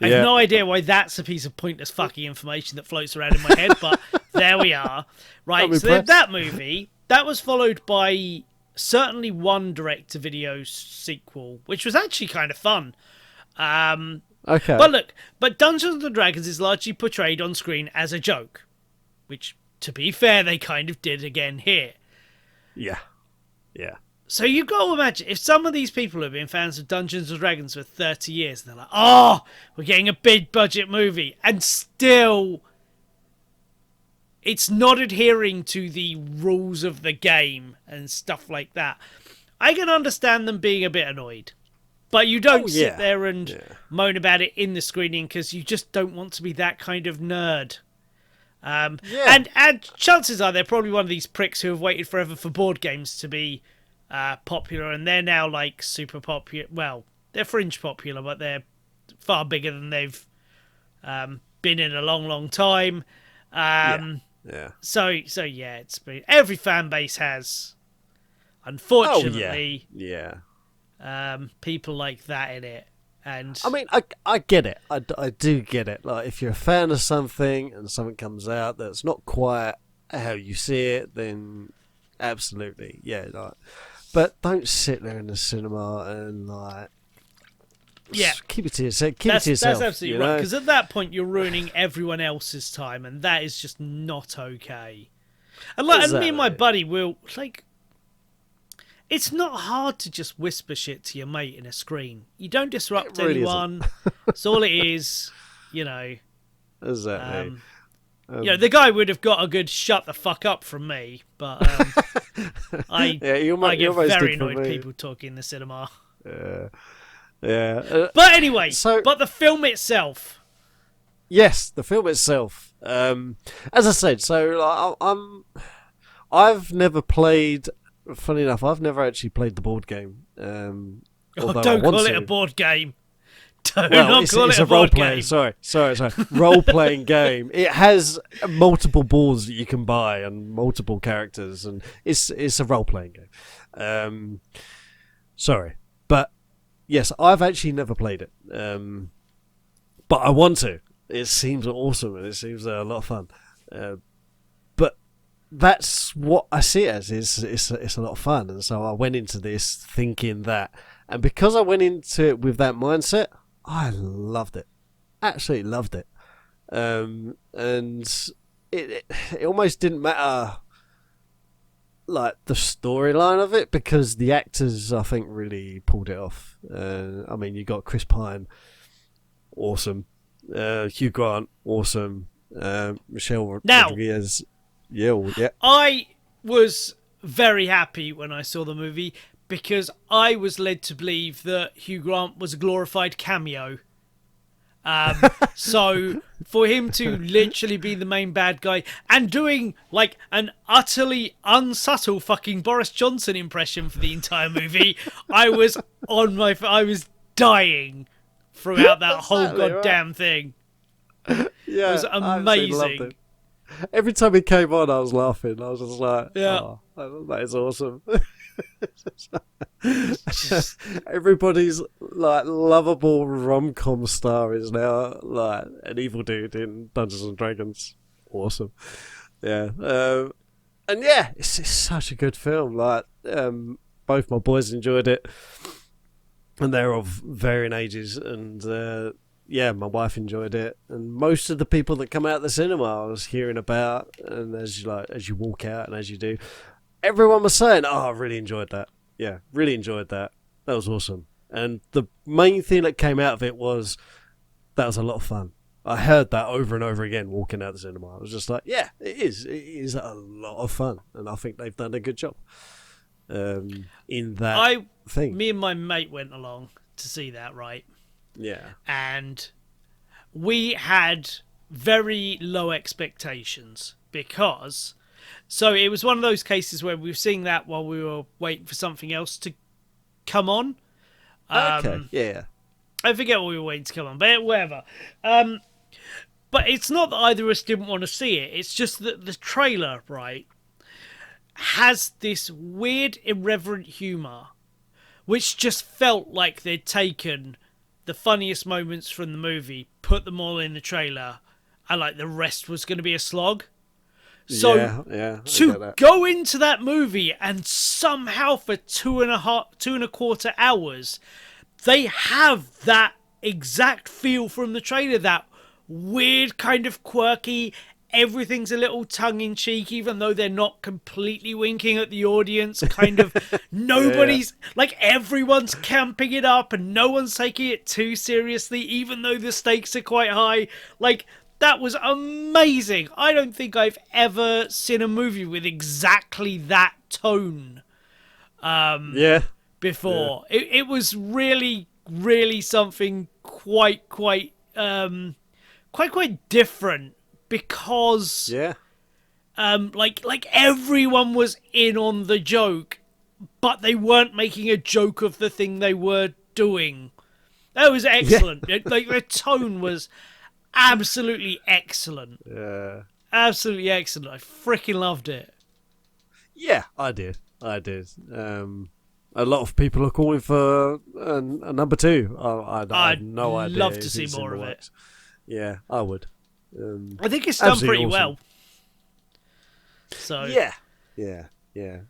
I have no idea why that's a piece of pointless fucking information that floats around in my head, but there we are. Right, so they had that movie. That was followed by certainly one direct-to-video sequel, which was actually kind of fun. Okay. But Dungeons and Dragons is largely portrayed on screen as a joke, which, to be fair, they kind of did again here. Yeah. So you've got to imagine, if some of these people have been fans of Dungeons and Dragons for 30 years, and they're like, oh, we're getting a big budget movie, and still it's not adhering to the rules of the game and stuff like that, I can understand them being a bit annoyed. But you don't sit there and moan about it in the screening because you just don't want to be that kind of nerd. And chances are they're probably one of these pricks who have waited forever for board games to be popular, and they're now like super popular. Well, they're fringe popular, but they're far bigger than they've been in a long, long time. So yeah, it's been, every fan base has, unfortunately. People like that in it, and I mean, I get it. I do get it. Like, if you're a fan of something and something comes out that's not quite how you see it, then absolutely, yeah. Like, but don't sit there in the cinema and keep it to yourself. That's absolutely right. Because at that point, you're ruining everyone else's time, and that is just not okay. And and me and my buddy will like. It's not hard to just whisper shit to your mate in a screen. You don't disrupt anyone. That's all it is, you know. Exactly. The guy would have got a good shut the fuck up from me, but I get very annoyed people talking in the cinema. Yeah. But anyway, but the film itself. Yes, the film itself. As I said, I've never played funny enough, I've never actually played the board game. Although Don't I want call it to. a board game. Don't Well, not call it's it a a board role-playing. game. Sorry. Role-playing game. It has multiple boards that you can buy and multiple characters, and it's a role-playing game. Sorry, but yes, I've actually never played it. But I want to. It seems awesome and it seems a lot of fun. But that's what I see it as. It's a lot of fun, and so I went into this thinking that, and because I went into it with that mindset, I loved it. Absolutely loved it. And it almost didn't matter, like, the storyline of it, because the actors, I think, really pulled it off. I mean, you got Chris Pine, awesome. Hugh Grant, awesome. Michelle Rodriguez, yeah. I was very happy when I saw the movie because I was led to believe that Hugh Grant was a glorified cameo. So for him to literally be the main bad guy and doing like an utterly unsubtle fucking Boris Johnson impression for the entire movie, I was dying throughout that whole goddamn thing. Yeah, it was I absolutely loved amazing. it. Every time he came on, I was laughing. I was just like, Yeah. oh, that is awesome. Everybody's like lovable rom-com star is now like an evil dude in Dungeons and Dragons. Awesome. Yeah. And yeah, it's such a good film. Like, both my boys enjoyed it, and they're of varying ages, and yeah, my wife enjoyed it, and most of the people that come out of the cinema I was hearing about, and as you walk out and as you do, everyone was saying, "Oh, I really enjoyed that. Yeah, really enjoyed that. That was awesome." And the main thing that came out of it was that was a lot of fun. I heard that over and over again walking out the cinema. I was just like, "Yeah, it is. It is a lot of fun," and I think they've done a good job in that thing. Me and my mate went along to see that, right? Yeah. And we had very low expectations because, so it was one of those cases where we were seeing that while we were waiting for something else to come on. Okay. Yeah. I forget what we were waiting to come on, but whatever. But it's not that either of us didn't want to see it. It's just that the trailer, right, has this weird, irreverent humour, which just felt like they'd taken the funniest moments from the movie, put them all in the trailer, and like the rest was going to be a slog. So to go into that movie and somehow for 2.25 hours, they have that exact feel from the trailer, that weird kind of quirky, everything's a little tongue-in-cheek, even though they're not completely winking at the audience, kind of nobody's, like, everyone's camping it up and no one's taking it too seriously, even though the stakes are quite high. Like, that was amazing. I don't think I've ever seen a movie with exactly that tone before. Yeah. It was really, really something quite different. Because like everyone was in on the joke, but they weren't making a joke of the thing they were doing. That was excellent. Like the tone was absolutely excellent. Yeah. Absolutely excellent. I freaking loved it. Yeah, I did. A lot of people are calling for a number 2. I have no idea. I'd love to see more of it. Yeah, I would. I think it's done pretty well. So yeah,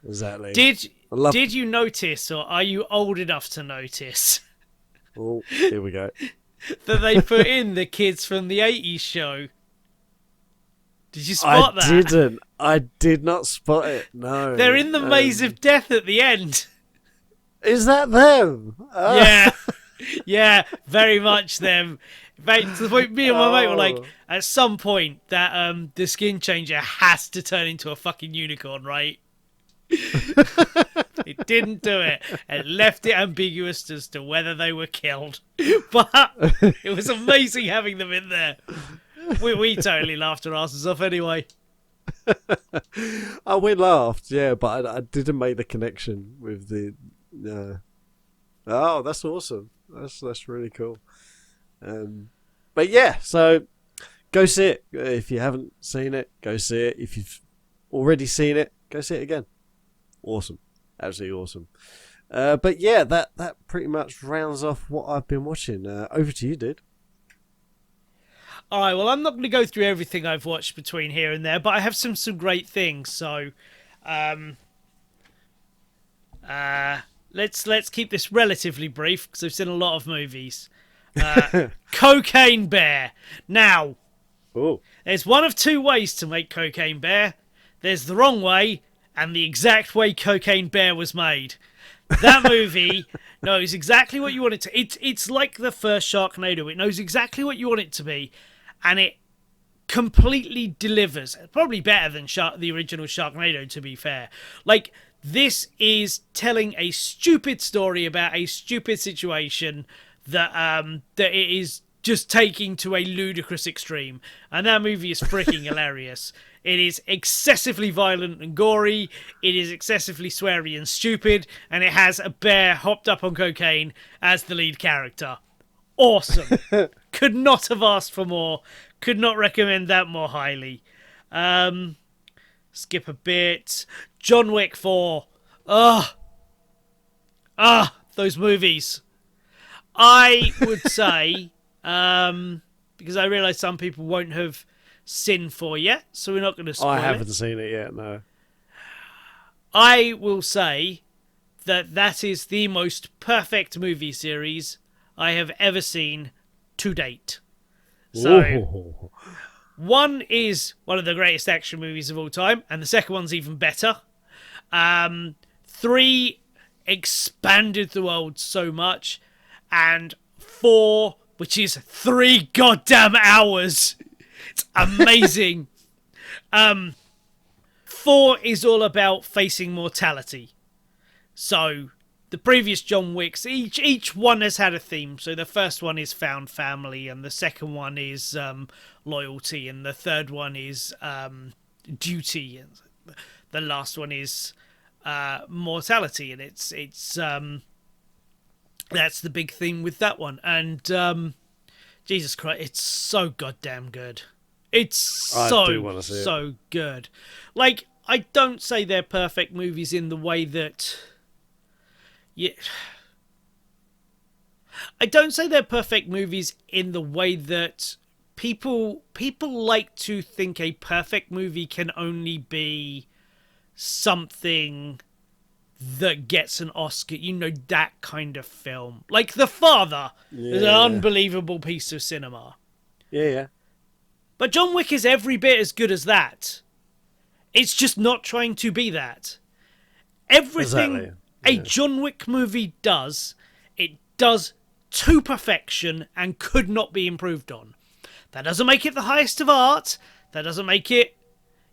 exactly. Did you notice, or are you old enough to notice? Oh, here we go. That they put in the kids from the 80s show. Did you spot that? I did not spot it. No. They're in the maze of death at the end. Is that them? Yeah. Yeah, very much them. In fact, to the point me and my mate were like, at some point, that the skin changer has to turn into a fucking unicorn, right? It didn't do it. It left it ambiguous as to whether they were killed. But it was amazing having them in there. We totally laughed our asses off anyway. Oh, we laughed, yeah, but I didn't make the connection with the. Oh, that's awesome. That's really cool. But yeah, so go see it if you haven't seen it. Go see it if you've already seen it. Go see it again. Awesome, absolutely awesome. But yeah, that pretty much rounds off what I've been watching. Over to you, dude. All right, well, I'm not going to go through everything I've watched between here and there, but I have some great things. So, let's keep this relatively brief because I've seen a lot of movies. Cocaine Bear. Now, Oh, there's one of two ways to make Cocaine Bear. There's the wrong way and the exact way Cocaine Bear was made. That movie knows exactly what you want it to. It's like the first Sharknado. It knows exactly what you want it to be, and it completely delivers. Probably better than the original Sharknado, to be fair. Like, this is telling a stupid story about a stupid situation that that it is just taking to a ludicrous extreme, and that movie is freaking hilarious. It is excessively violent and gory, it is excessively sweary and stupid, and it has a bear hopped up on cocaine as the lead character. Awesome. Could not have asked for more. Could not recommend that more highly. Skip a bit. John Wick 4. Those movies. I would say, because I realise some people won't have seen 4 yet, so we're not going to spoil it. I haven't seen it yet, no. I will say that is the most perfect movie series I have ever seen to date. So, Ooh. 1 is one of the greatest action movies of all time, and the second one's even better. 3 expanded the world so much, and 4, which is 3 goddamn hours. It's amazing. 4 is all about facing mortality. So the previous John Wicks, each one has had a theme. So the first one is found family, and the second one is loyalty, and the third one is duty, and the last one is mortality, and it's that's the big theme with that one. And Jesus Christ, it's so goddamn good. It's so good. Like, I don't say they're perfect movies in the way that I don't say they're perfect movies in the way that people like to think a perfect movie can only be something that gets an Oscar, you know, that kind of film. Like The Father is an unbelievable piece of cinema. Yeah. But John Wick is every bit as good as that. It's just not trying to be that. Everything a John Wick movie does, it does to perfection and could not be improved on. That doesn't make it the highest of art. That doesn't make it,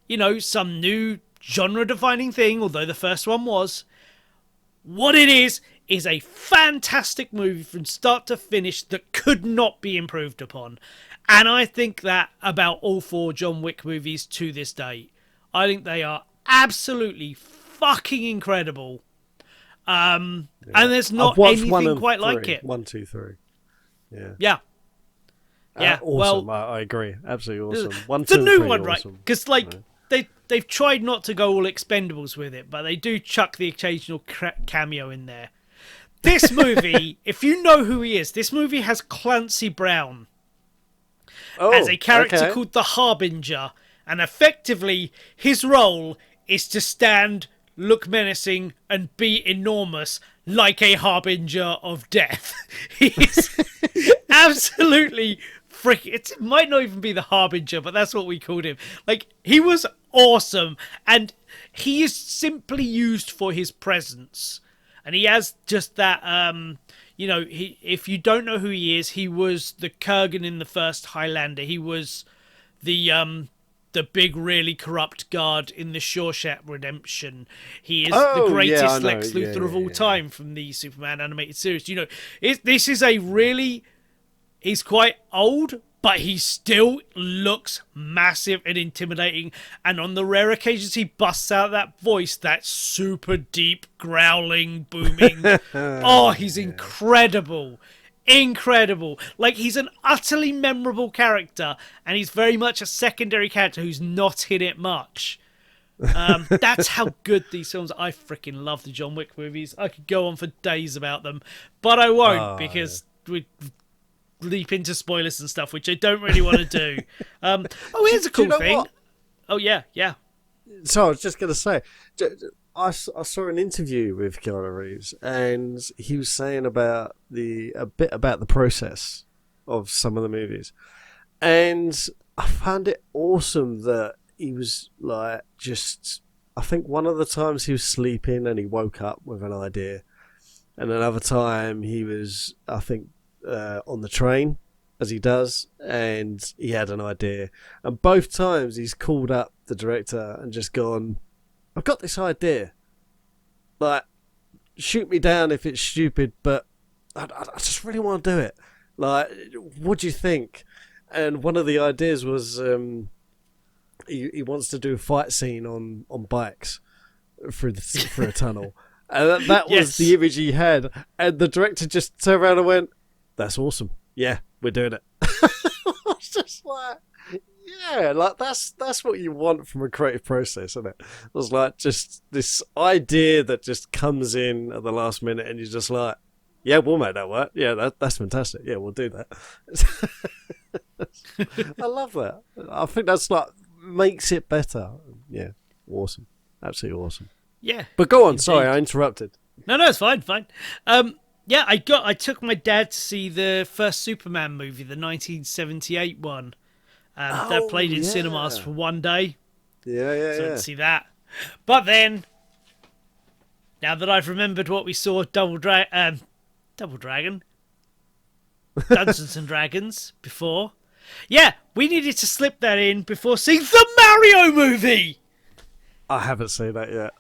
you know, some new genre-defining thing, although the first one was. What it is a fantastic movie from start to finish that could not be improved upon. And I think that about all 4 John Wick movies to this day. I think they are absolutely fucking incredible. And there's not anything quite like it. 1, 2, 3. Yeah. Yeah. Awesome. Well, I agree. Absolutely awesome. 1, 2, the new 3 one, awesome. right? Because they've tried not to go all Expendables with it, but they do chuck the occasional cameo in there. This movie, if you know who he is, this movie has Clancy Brown as a character called the Harbinger, and effectively his role is to stand, look menacing, and be enormous like a harbinger of death. He's absolutely freaking... It might not even be the harbinger, but that's what we called him. Like, he was awesome, and he is simply used for his presence. And he has just that... you know, if you don't know who he is, he was the Kurgan in the first Highlander. He was the big, really corrupt guard in the Shawshank Redemption. He is the greatest Lex Luthor of all time from the Superman animated series. You know, this is a really... He's quite old, but he still looks massive and intimidating. And on the rare occasions he busts out that voice, that super deep, growling, booming. Oh, he's incredible. Incredible. Like, he's an utterly memorable character, and he's very much a secondary character who's not in it much. That's how good these films are. I freaking love the John Wick movies. I could go on for days about them, but I won't because we leap into spoilers and stuff, which I don't really want to do. Here's a cool thing. What? Oh, yeah. So I was just going to say, I saw an interview with Keanu Reeves, and he was saying a bit about the process of some of the movies. And I found it awesome that he was like, I think one of the times he was sleeping and he woke up with an idea. And another time he was, I think, on the train, as he does, and he had an idea. And both times he's called up the director and just gone, I've got this idea. Like, shoot me down if it's stupid, but I just really want to do it. Like, what do you think? And one of the ideas was he wants to do a fight scene on bikes through a tunnel. And that was the image he had. And the director just turned around and went, that's awesome. Yeah, we're doing it. I was just like, yeah, like that's what you want from a creative process, isn't it? It was like just this idea that just comes in at the last minute, and you're just like, yeah, we'll make that work. Yeah, that's fantastic. Yeah, we'll do that. I love that. I think that's like makes it better. Yeah, awesome, absolutely awesome. Yeah, but go on. Indeed. Sorry, I interrupted. No, it's fine. Yeah, I took my dad to see the first Superman movie, the 1978 one. That played in cinemas for one day. Yeah. So I didn't see that. But then, now that I've remembered what we saw, Double Dragon, Dungeons and Dragons before. Yeah, we needed to slip that in before seeing the Mario movie. I haven't seen that yet.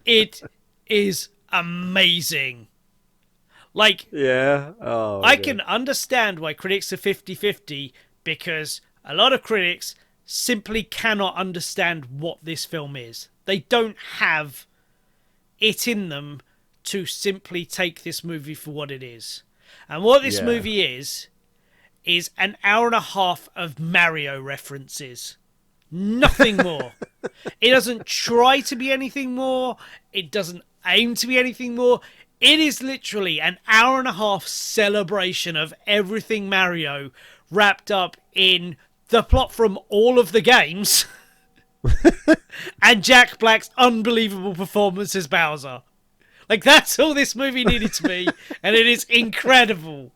It is amazing. Like, yeah. I can understand why critics are 50-50, because a lot of critics simply cannot understand what this film is. They don't have it in them to simply take this movie for what it is. And what this movie is an hour and a half of Mario references. Nothing more. It doesn't try to be anything more. It doesn't aim to be anything more. It is literally an hour and a half celebration of everything Mario wrapped up in the plot from all of the games and Jack Black's unbelievable performance as Bowser. Like, that's all this movie needed to be, and it is incredible.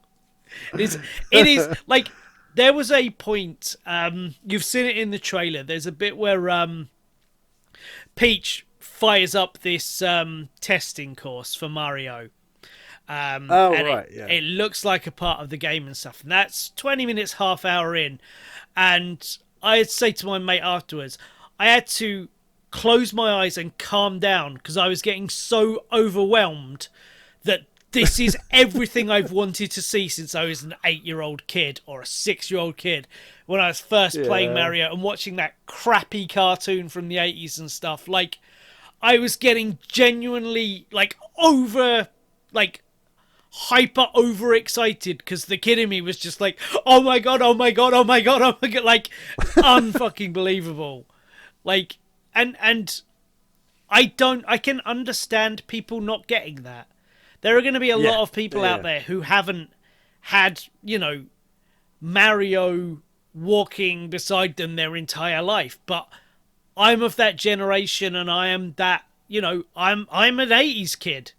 It is like, there was a point, you've seen it in the trailer, there's a bit where Peach fires up this testing course for Mario. It looks like a part of the game and stuff. And that's 20 minutes, half hour in. And I'd say to my mate afterwards, I had to close my eyes and calm down because I was getting so overwhelmed that this is everything I've wanted to see since I was an 8-year-old kid or a 6-year-old kid when I was first playing Mario and watching that crappy cartoon from the 80s and stuff. Like, I was getting genuinely hyper overexcited because the kid in me was just like, oh my god, like unfucking believable. Like, and I can understand people not getting that. There are going to be a lot of people out there who haven't had, Mario walking beside them their entire life, but I'm of that generation, and I am that, I'm an 80s kid.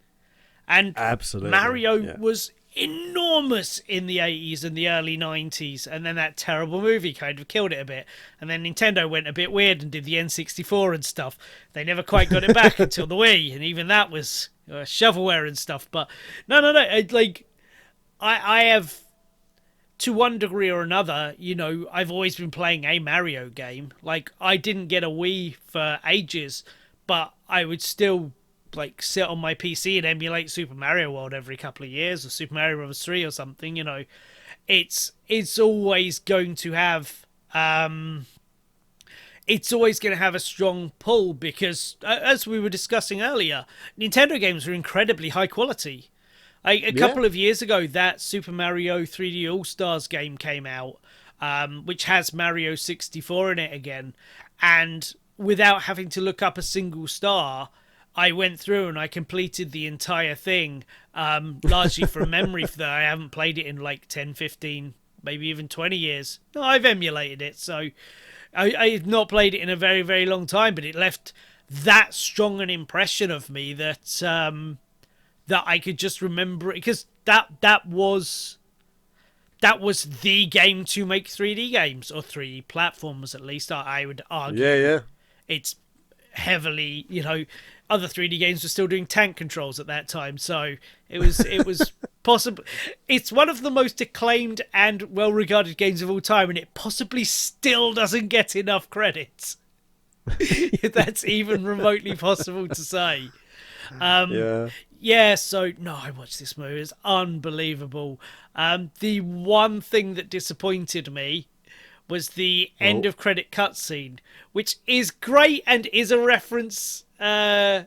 And absolutely, Mario was enormous in the 80s and the early 90s, and then that terrible movie kind of killed it a bit. And then Nintendo went a bit weird and did the N64 and stuff. They never quite got it back until the Wii, and even that was shovelware and stuff. But no, I have, to one degree or another, I've always been playing a Mario game. Like, I didn't get a Wii for ages, but I would still like sit on my PC and emulate Super Mario World every couple of years, or Super Mario Bros. 3 or something. It's always going to have it's always going to have a strong pull because, as we were discussing earlier, Nintendo games are incredibly high quality. A couple of years ago, that Super Mario 3D All-Stars game came out, which has Mario 64 in it again. And without having to look up a single star, I went through and I completed the entire thing, largely from memory, for that I haven't played it in like 10, 15, maybe even 20 years. No, I've emulated it, so I've not played it in a very, very long time, but it left that strong an impression of me that that I could just remember it, because that was the game to make 3D games, or 3D platforms at least. I would argue. Yeah. It's heavily, other 3D games were still doing tank controls at that time, so it was possible. It's one of the most acclaimed and well-regarded games of all time, and it possibly still doesn't get enough credit. If that's even remotely possible to say. Yeah, so no, I watched this movie. It's unbelievable. The one thing that disappointed me was the end of credit cutscene, which is great and is a reference and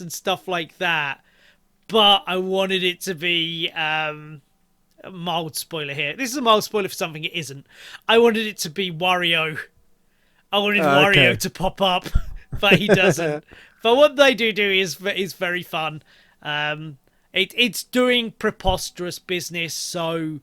stuff like that. But I wanted it to be a mild spoiler here. This is a mild spoiler for something it isn't. I wanted it to be Wario. I wanted Wario to pop up, but he doesn't. But what they do is very fun. It's doing preposterous business, so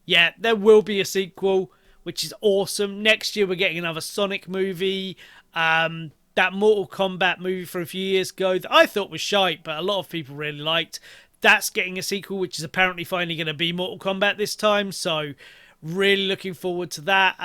yeah, there will be a sequel, which is awesome. Next year we're getting another Sonic movie. That Mortal Kombat movie from a few years ago that I thought was shite, but a lot of people really liked. That's getting a sequel, which is apparently finally going to be Mortal Kombat this time. So really looking forward to that.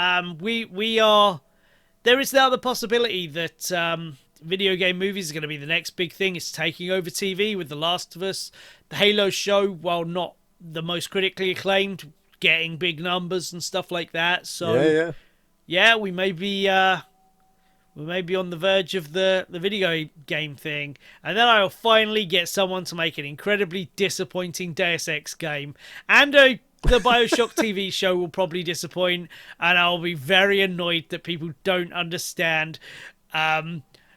There is now the possibility that video game movies are going to be the next big thing. It's taking over TV with The Last of Us. The Halo show, while not the most critically acclaimed, getting big numbers and stuff like that. So yeah, we may be on the verge of the video game thing. And then I'll finally get someone to make an incredibly disappointing Deus Ex game. And the BioShock TV show will probably disappoint. And I'll be very annoyed that people don't understand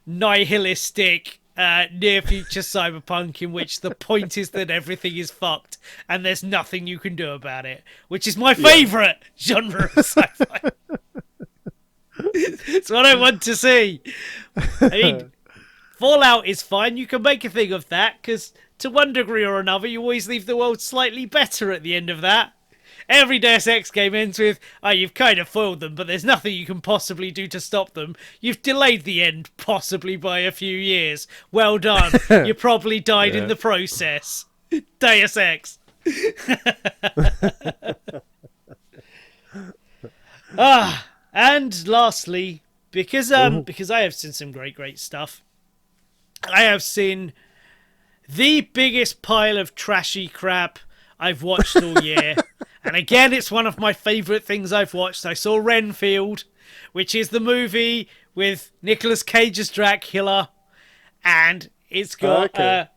nihilistic near-future cyberpunk in which the point is that everything is fucked and there's nothing you can do about it, which is my favourite genre of sci-fi. It's what I want to see. I mean, Fallout is fine. You can make a thing of that, because to one degree or another, you always leave the world slightly better at the end of that. Every Deus Ex game ends with, you've kind of foiled them, but there's nothing you can possibly do to stop them. You've delayed the end, possibly by a few years. Well done. You probably died in the process. Deus Ex. And lastly, because I have seen some great stuff, I have seen the biggest pile of trashy crap I've watched all year. And again, it's one of my favourite things I've watched. I saw Renfield, which is the movie with Nicolas Cage as Dracula. And it's got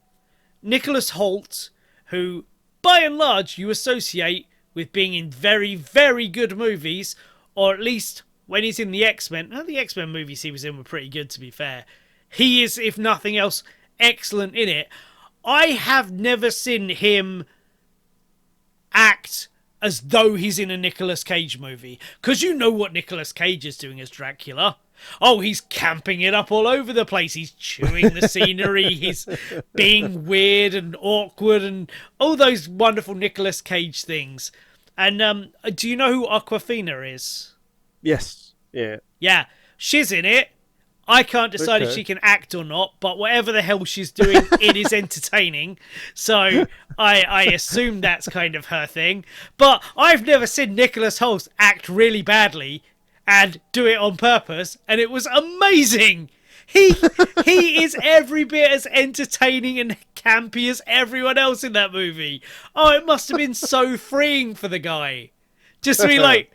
Nicholas Hoult, who, by and large, you associate with being in very, very good movies, or at least when he's in the X-Men. Well, the X-Men movies he was in were pretty good, to be fair. He is, if nothing else, excellent in it. I have never seen him act as though he's in a Nicolas Cage movie. Because you know what Nicolas Cage is doing as Dracula. Oh, he's camping it up all over the place. He's chewing the scenery. He's being weird and awkward and all those wonderful Nicolas Cage things. And do you know who Awkwafina is? Yes. Yeah. Yeah. She's in it. I can't decide if she can act or not, but whatever the hell she's doing, it is entertaining. So I assume that's kind of her thing. But I've never seen Nicholas Hoult act really badly and do it on purpose, and it was amazing. He is every bit as entertaining and campy as everyone else in that movie. Oh, it must have been so freeing for the guy. Just to be like,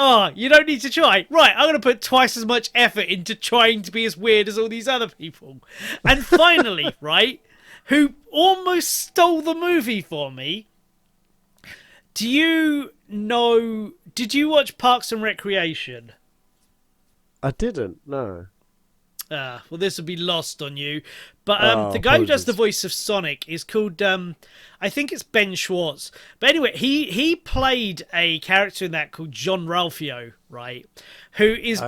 Oh, you don't need to try. Right, I'm going to put twice as much effort into trying to be as weird as all these other people. And finally, right, who almost stole the movie for me. Did you watch Parks and Recreation? I didn't, no. Well, this will be lost on you. But the guy who does the voice of Sonic is called, I think it's Ben Schwartz. But anyway, he played a character in that called John Ralphio, right? Who is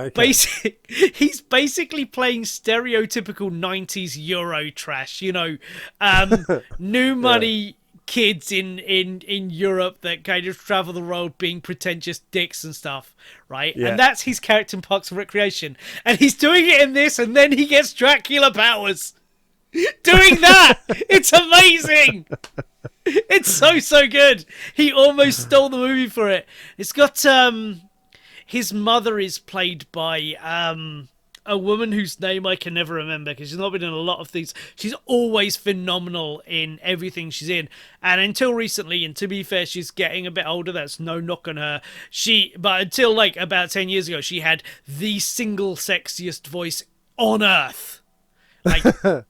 he's basically playing stereotypical 90s Euro trash, new money kids in Europe that kind of travel the world being pretentious dicks and stuff, right? Yeah. And that's his character in Parks and Recreation. And he's doing it in this, and then he gets Dracula powers. Doing that! It's amazing! It's so good. He almost stole the movie for it. It's got, his mother is played by, a woman whose name I can never remember because she's not been in a lot of things. She's always phenomenal in everything she's in. And until recently, and to be fair, she's getting a bit older. That's no knock on her. But until like about 10 years ago, she had the single sexiest voice on earth. Like the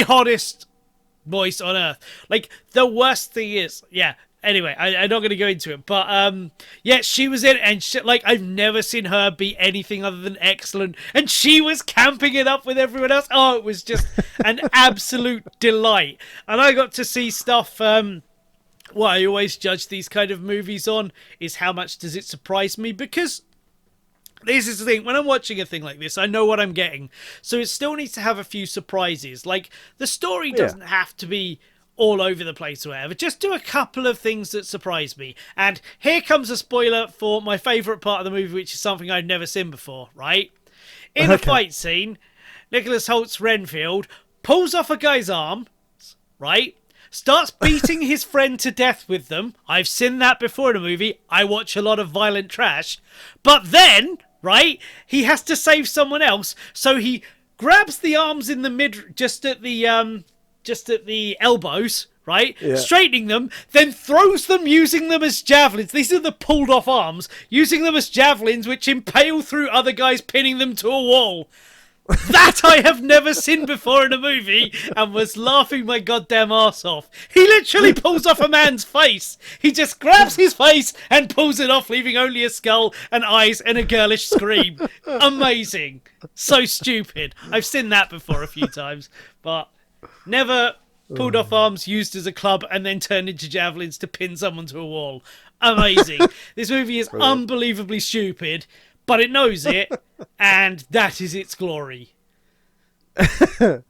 hottest voice on earth. Like the worst thing is, yeah. Anyway, I'm not going to go into it, but yeah, she was in it, and I've never seen her be anything other than excellent, and she was camping it up with everyone else. Oh, it was just an absolute delight, and I got to see stuff. What I always judge these kind of movies on is how much does it surprise me, because this is the thing, when I'm watching a thing like this, I know what I'm getting, so it still needs to have a few surprises. Like, the story doesn't have to be all over the place or whatever. Just do a couple of things that surprise me. And here comes a spoiler for my favourite part of the movie, which is something I've never seen before, right? In a fight scene, Nicholas Holt's Renfield pulls off a guy's arm, right? Starts beating his friend to death with them. I've seen that before in a movie. I watch a lot of violent trash. But then, right, he has to save someone else, so he grabs the arms in the mid, just at the elbows, right? Yeah. Straightening them, then throws them using them as javelins. These are the pulled off arms, using them as javelins, which impale through other guys, pinning them to a wall. That I have never seen before in a movie, and was laughing my goddamn arse off. He literally pulls off a man's face. He just grabs his face and pulls it off, leaving only a skull and eyes and a girlish scream. Amazing. So stupid. I've seen that before a few times, but never pulled off arms used as a club and then turned into javelins to pin someone to a wall. Amazing. This movie is unbelievably stupid, but it knows it, and that is its glory. That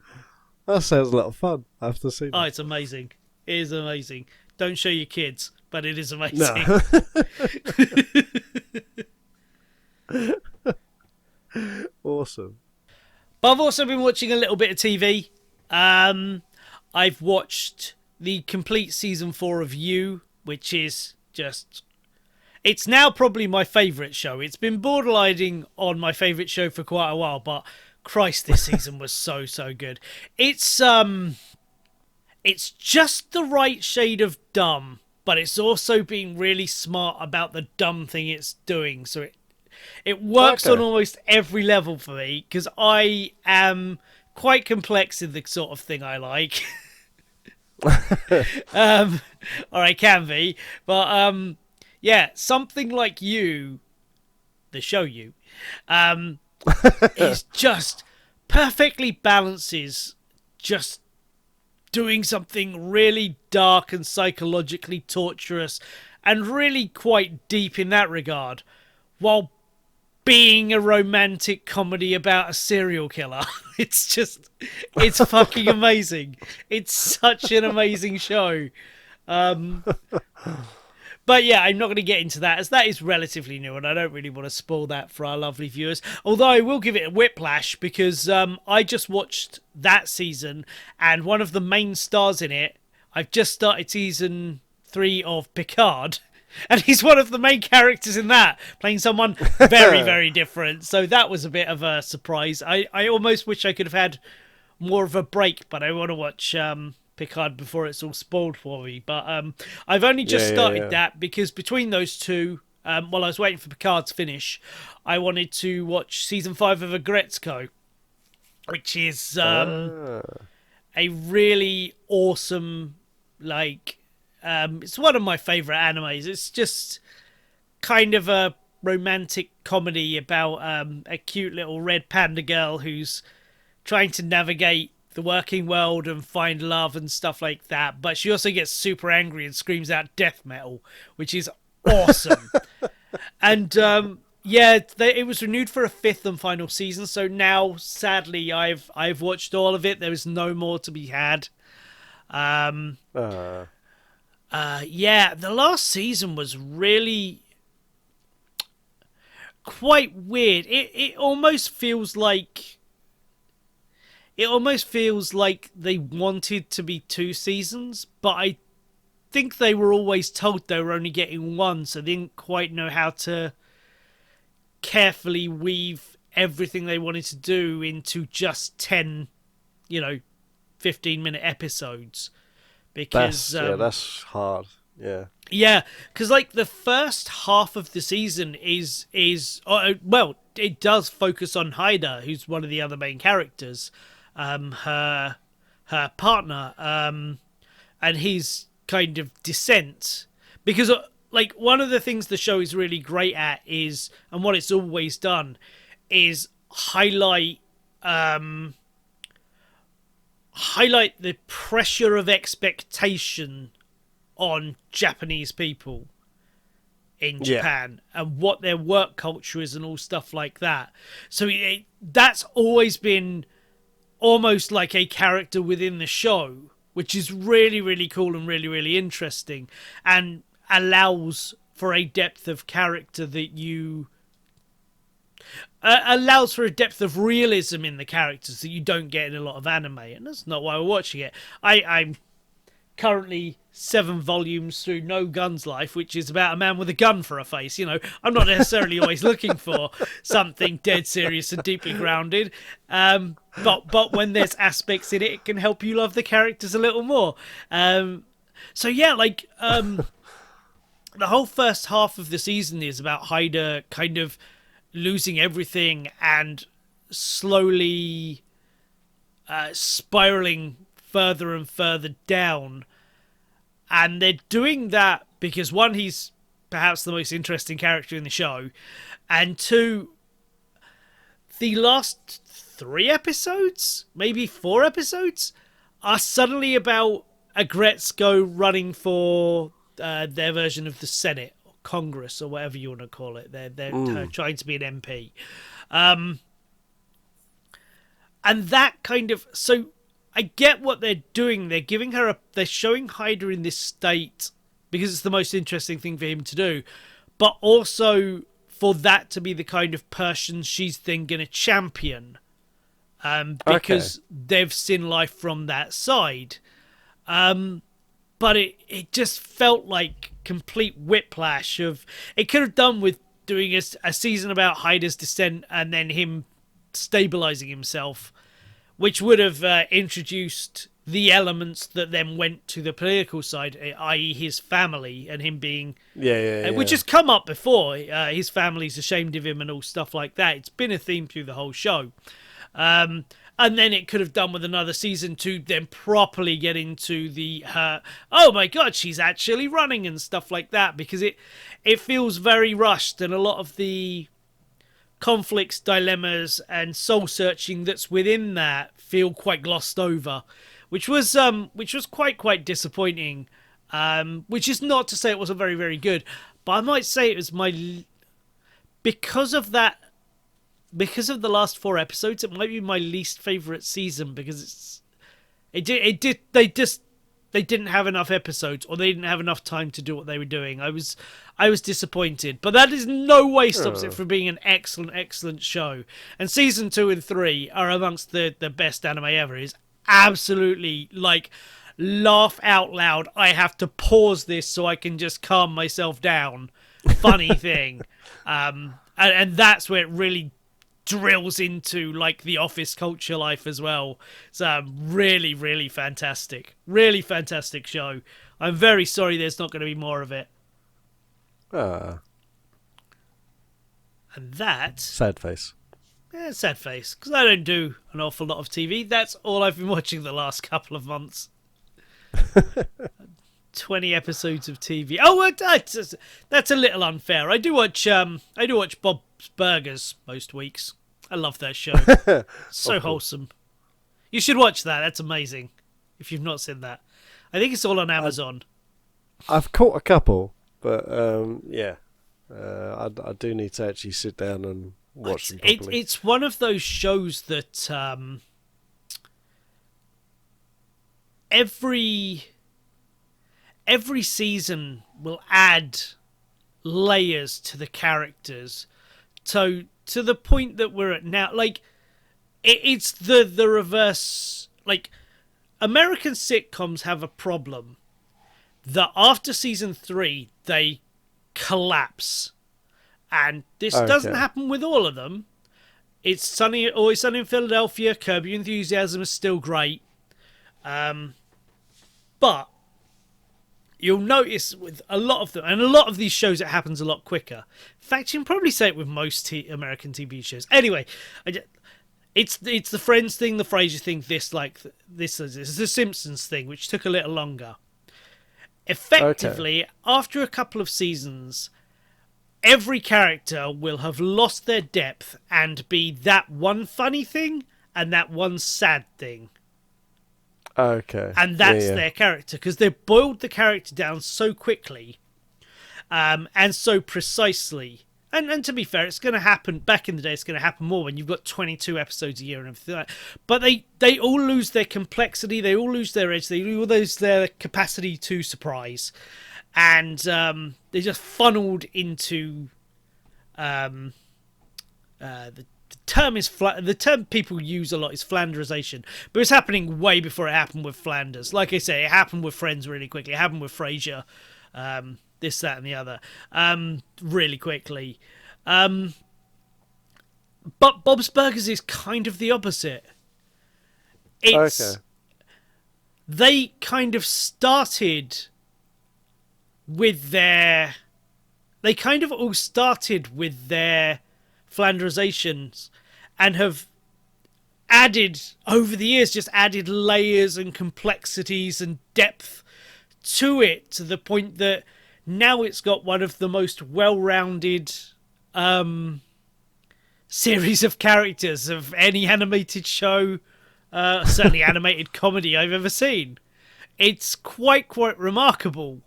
sounds a lot of fun. I have to see that. Oh, it's amazing. It is amazing. Don't show your kids, but it is amazing. No. Awesome. But I've also been watching a little bit of TV. I've watched the complete season 4 of You, which is just... It's now probably my favourite show. It's been borderlining on my favourite show for quite a while, but Christ, this season was so good. It's just the right shade of dumb, but it's also being really smart about the dumb thing it's doing. So it works on almost every level for me, because I am quite complex in the sort of thing I like. Or I can be, but yeah, something like You, the show You, is just perfectly balances just doing something really dark and psychologically torturous and really quite deep in that regard, while being a romantic comedy about a serial killer. It's fucking amazing. It's such an amazing show. But yeah, I'm not going to get into that, as that is relatively new, and I don't really want to spoil that for our lovely viewers. Although I will give it a whiplash, because I just watched that season, and one of the main stars in it, I've just started season 3 of Picard, and he's one of the main characters in that, playing someone very, very different. So that was a bit of a surprise. I almost wish I could have had more of a break, but I want to watch Picard before it's all spoiled for me. But I've only just started that, because between those two, while I was waiting for Picard to finish, I wanted to watch season 5 of Aggretsuko, which is a really awesome, like, it's one of my favourite animes. It's just kind of a romantic comedy about a cute little red panda girl who's trying to navigate the working world and find love and stuff like that. But she also gets super angry and screams out death metal, which is awesome. And it was renewed for a 5th and final season. So now, sadly, I've watched all of it. There is no more to be had. The last season was really quite weird. It almost feels like they wanted to be 2 seasons, but I think they were always told they were only getting 1, so they didn't quite know how to carefully weave everything they wanted to do into just 10, 15-minute episodes. Because that's hard. Yeah, because like the first half of the season is it does focus on Haida, who's one of the other main characters, her partner, and his kind of descent. Because like one of the things the show is really great at is, and what it's always done, is highlight the pressure of expectation on Japanese people in Japan and what their work culture is and all stuff like that. So that's always been almost like a character within the show, which is really, really cool and really, really interesting, and allows for a depth of character that allows for a depth of realism in the characters that you don't get in a lot of anime, and that's not why we're watching it. I'm currently 7 volumes through No Gun's Life, which is about a man with a gun for a face. I'm not necessarily always looking for something dead serious and deeply grounded, but when there's aspects in it, it can help you love the characters a little more. The whole first half of the season is about Haida kind of losing everything and slowly spiraling further and further down. And they're doing that because, 1, he's perhaps the most interesting character in the show, and 2, the last 3 episodes, maybe 4 episodes, are suddenly about Aggretsuko running for their version of the Senate or Congress or whatever you want to call it. They're trying to be an MP. And that kind of... So I get what they're doing. They're giving her they're showing Haida in this state because it's the most interesting thing for him to do, but also for that to be the kind of person she's then going to champion, because they've seen life from that side. But it just felt like complete whiplash of... It could have done with doing a season about Haida's descent and then him stabilizing himself, which would have introduced the elements that then went to the political side, i.e. his family and him being... Which has come up before. His family's ashamed of him and all stuff like that. It's been a theme through the whole show. And then it could have done with another season to then properly get into oh my god, she's actually running and stuff like that, because it feels very rushed, and a lot of the conflicts, dilemmas, and soul searching that's within that feel quite glossed over, which was quite disappointing. Which is not to say it wasn't very, very good, but I might say it was because of the last 4 episodes, it might be my least favorite season, because they didn't have enough episodes, or they didn't have enough time to do what they were doing. I was disappointed, but that is no way stops it from being an excellent show. And season 2 and 3 are amongst the best anime ever. It's absolutely like laugh out loud. I have to pause this so I can just calm myself down. Funny thing, and that's where it really drills into like the office culture life as well. So really, really fantastic show. I'm very sorry there's not going to be more of it. And that... Sad face. Sad face, because I don't do an awful lot of TV. That's all I've been watching the last couple of months. 20 episodes of TV. Oh, that's a little unfair. I do watch Bob's Burgers most weeks. I love that show. So wholesome. You should watch that. That's amazing. If you've not seen that, I think it's all on Amazon. I've caught a couple, but yeah, I do need to actually sit down and watch them properly. It's one of those shows that every season will add layers to the characters, to the point that we're at now. Like it's the reverse. Like American sitcoms have a problem that after season 3 they collapse, and this doesn't happen with all of them. It's Always Sunny in Philadelphia. Curb Your Enthusiasm is still great, but you'll notice with a lot of them, and a lot of these shows, it happens a lot quicker. In fact, you can probably say it with most American TV shows. Anyway, it's the Friends thing, the Frasier thing, this is the Simpsons thing, which took a little longer. Effectively, after a couple of seasons, every character will have lost their depth and be that one funny thing and that one sad thing. Okay. And that's their character, because they've boiled the character down so quickly and so precisely. And to be fair, it's going to happen back in the day. It's going to happen more when you've got 22 episodes a year and everything like that. But they all lose their complexity. They all lose their edge. They all lose their capacity to surprise. And they're just funneled into the term people use a lot is Flanderization, but it's happening way before it happened with Flanders. Like I say, it happened with Friends really quickly. It happened with Frasier, this, that, and the other, really quickly. But Bob's Burgers is kind of the opposite. They kind of started with their... They kind of all started with their Flanderizations and have added, over the years, just added layers and complexities and depth to it, to the point that now it's got one of the most well-rounded series of characters of any animated show, certainly animated comedy I've ever seen. It's quite remarkable.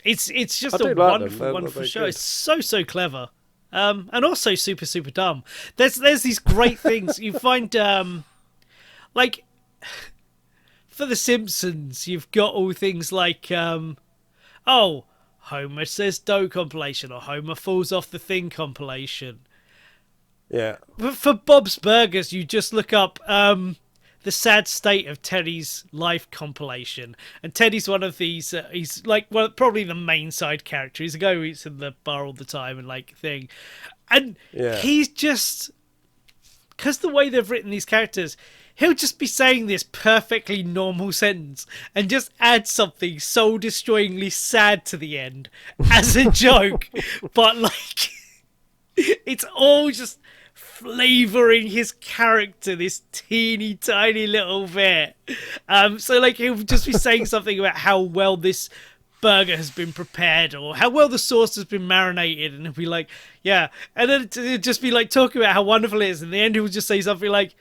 It's just a wonderful show. Good. It's so clever. And also super, super dumb. There's these great things. You find, like, for The Simpsons, you've got all things like, Homer says dough compilation, or Homer falls off the thing compilation. Yeah. But for Bob's Burgers, you just look up the sad state of Teddy's life compilation. And Teddy's one of these, he's like, well, probably the main side character. He's a guy who eats in the bar all the time and like thing. And he's just, because the way they've written these characters, he'll just be saying this perfectly normal sentence and just add something soul-destroyingly sad to the end as a joke. But like, it's all just flavouring his character this teeny tiny little bit. So like, he'll just be saying something about how well this burger has been prepared, or how well the sauce has been marinated, and he'll be like, yeah, and then it'll just be like talking about how wonderful it is, and in the end he'll just say something like,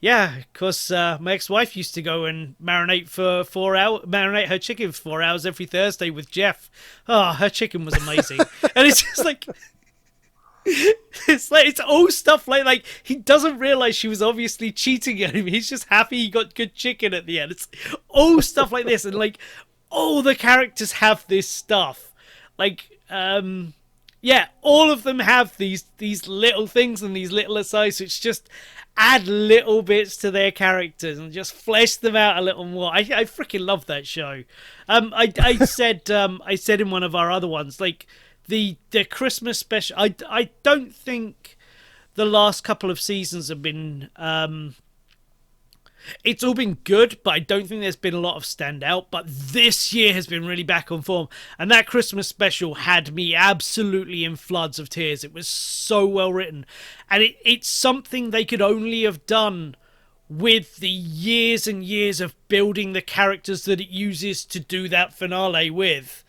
yeah, because my ex-wife used to go and marinate for 4 hours, marinate her chicken for 4 hours every Thursday with Jeff. Oh, her chicken was amazing. And it's just like, it's all stuff like he doesn't realize she was obviously cheating on him. He's just happy he got good chicken at the end. It's all stuff like this, and like all the characters have this stuff. Like, yeah, all of them have these little things and these little asides which just add little bits to their characters and just flesh them out a little more. I freaking love that show. I said in one of our other ones, like, the Christmas special, I don't think the last couple of seasons have been It's all been good, but I don't think there's been a lot of standout. But this year has been really back on form. And that Christmas special had me absolutely in floods of tears. It was so well written. And it's something they could only have done with the years and years of building the characters that it uses to do that finale with.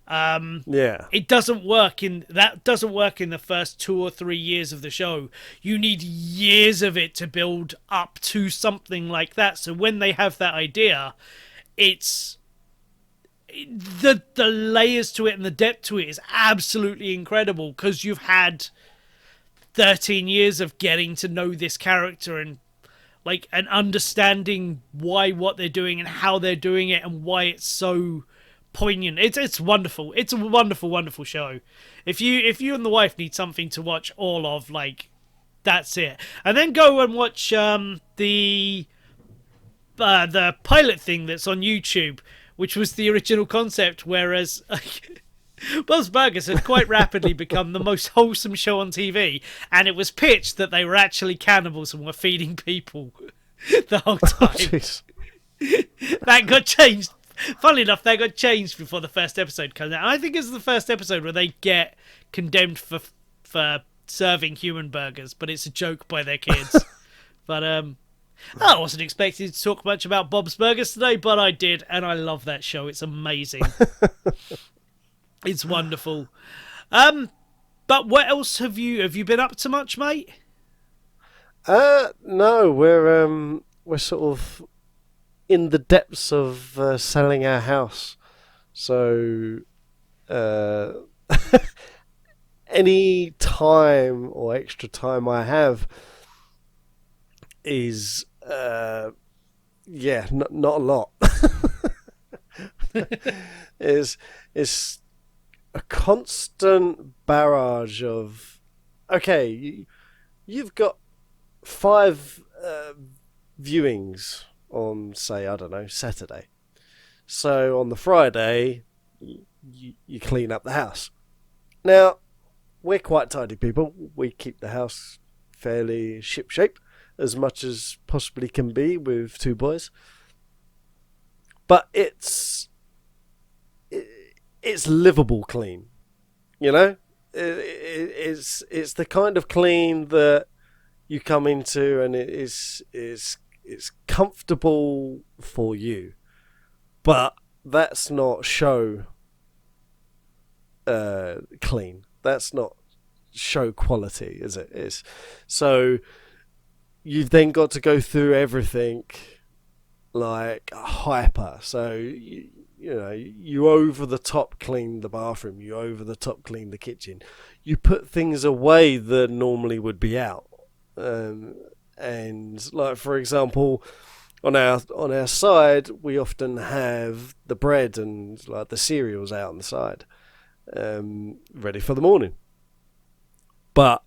Yeah. It doesn't work in the first 2 or 3 years of the show. You need years of it to build up to something like that. So when they have that idea, it's the layers to it and the depth to it is absolutely incredible, because you've had 13 years of getting to know this character and understanding what they're doing and how they're doing it and why it's so poignant. It's wonderful. It's a wonderful, wonderful show. If you and the wife need something to watch all of, that's it. And then go and watch the pilot thing that's on YouTube, which was the original concept, whereas Buzz Burgers had quite rapidly become the most wholesome show on TV, and it was pitched that they were actually cannibals and were feeding people the whole time. That got changed. Funnily enough, that got changed before the first episode comes out. And I think it's the first episode where they get condemned for serving human burgers, but it's a joke by their kids. But I wasn't expecting to talk much about Bob's Burgers today, but I did, and I love that show. It's amazing. It's wonderful. But what else have you been up to much, mate? No, we're sort of in the depths of selling our house. So any time or extra time I have is not a lot. is a constant barrage of, okay, you've got 5 viewings on, say, I don't know, Saturday. So on the Friday, you clean up the house. Now, we're quite tidy people. We keep the house fairly ship-shape, as much as possibly can be with 2 boys. But it's livable clean, you know. It's the kind of clean that you come into, and it's comfortable for you, but that's not show clean. That's not show quality, is it? Is so you've then got to go through everything like hyper. So you over the top clean the bathroom, you over the top clean the kitchen, you put things away that normally would be out. And like, for example, on our side, we often have the bread and like the cereals out on the side, ready for the morning. But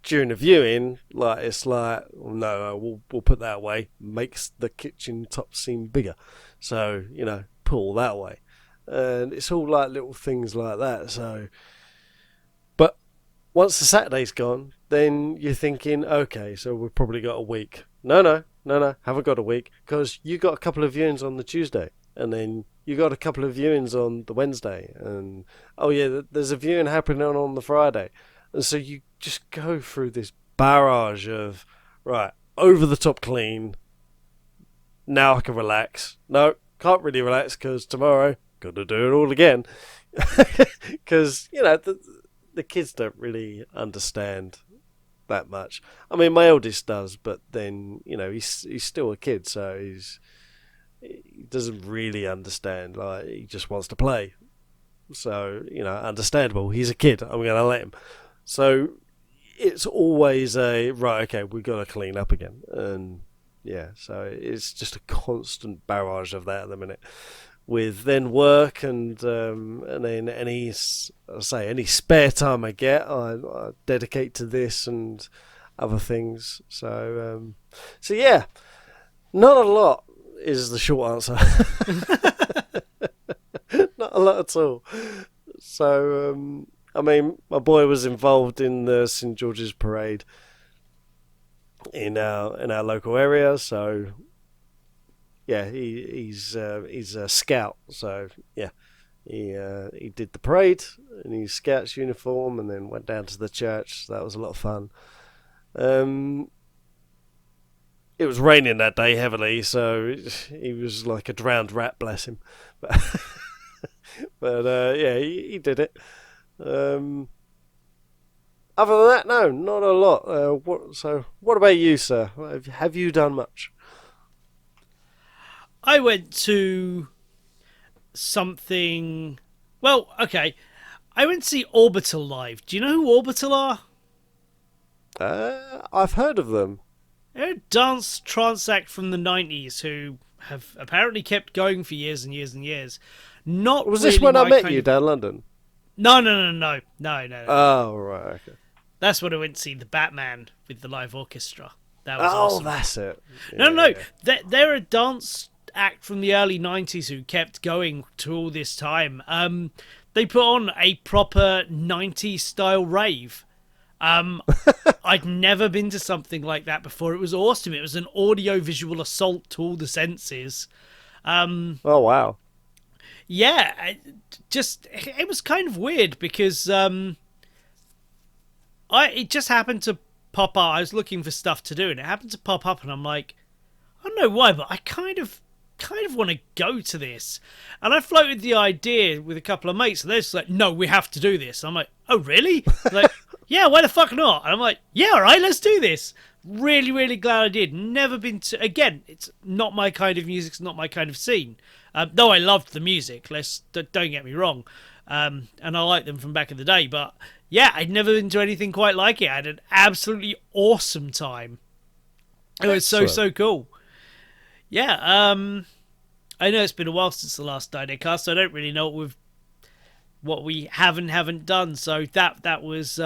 during the viewing, it's like, no, we'll put that away. Makes the kitchen top seem bigger, so put all that away. And it's all like little things like that. So, but once the Saturday's gone, then you're thinking, okay, so we've probably got a week. No, haven't got a week, because you got a couple of viewings on the Tuesday, and then you got a couple of viewings on the Wednesday, and oh yeah, there's a viewing happening on the Friday. And so you just go through this barrage of, right, over the top clean. Now I can relax. No, can't really relax, because tomorrow got to do it all again. Because the kids don't really understand that much. I mean, my eldest does, but then he's still a kid, so he doesn't really understand. Like, he just wants to play. So understandable. He's a kid. I'm gonna let him. So it's always right. Okay, we've got to clean up again, and yeah. So it's just a constant barrage of that at the minute. With then work and then any spare time I get, I dedicate to this and other things. So yeah, not a lot is the short answer. Not a lot at all. So I mean, my boy was involved in the St. George's Parade in our local area. So yeah, he's a scout. So yeah, he did the parade in his scout's uniform, and then went down to the church. So that was a lot of fun. It was raining that day heavily, so he was like a drowned rat, bless him. But yeah, he did it. Other than that, no, not a lot. What about you, sir? Have you done much? I went to something. Well, okay. I went to see Orbital live. Do you know who Orbital are? I've heard of them. They're a dance trance act from the 90s who have apparently kept going for years and years and years. Not Was really this when I my met kind you of... down London? No. Oh, right, okay. That's when I went to see the Batman with the live orchestra. That was awesome. That's it. No. They're a dance act from the early 90s who kept going to all this time. They put on a proper 90s style rave. I'd never been to something like that before. It was awesome. It was an audio-visual assault to all the senses. Oh, wow. Yeah, it was kind of weird because it just happened to pop up. I was looking for stuff to do, and it happened to pop up, and I'm like, I don't know why, but I kind of want to go to this. And I floated the idea with a couple of mates, and they're just like, no, we have to do this. I'm like, oh, really? Like, yeah, why the fuck not? And I'm like, yeah, all right, let's do this. Really, really glad I did. Never been to... Again, it's not my kind of music. It's not my kind of scene. Though I loved the music. Don't get me wrong. And I like them from back in the day. But, yeah, I'd never been to anything quite like it. I had an absolutely awesome time. It was so cool. Yeah, I know it's been a while since the last Dinocast, so I don't really know what we have and haven't done. So that was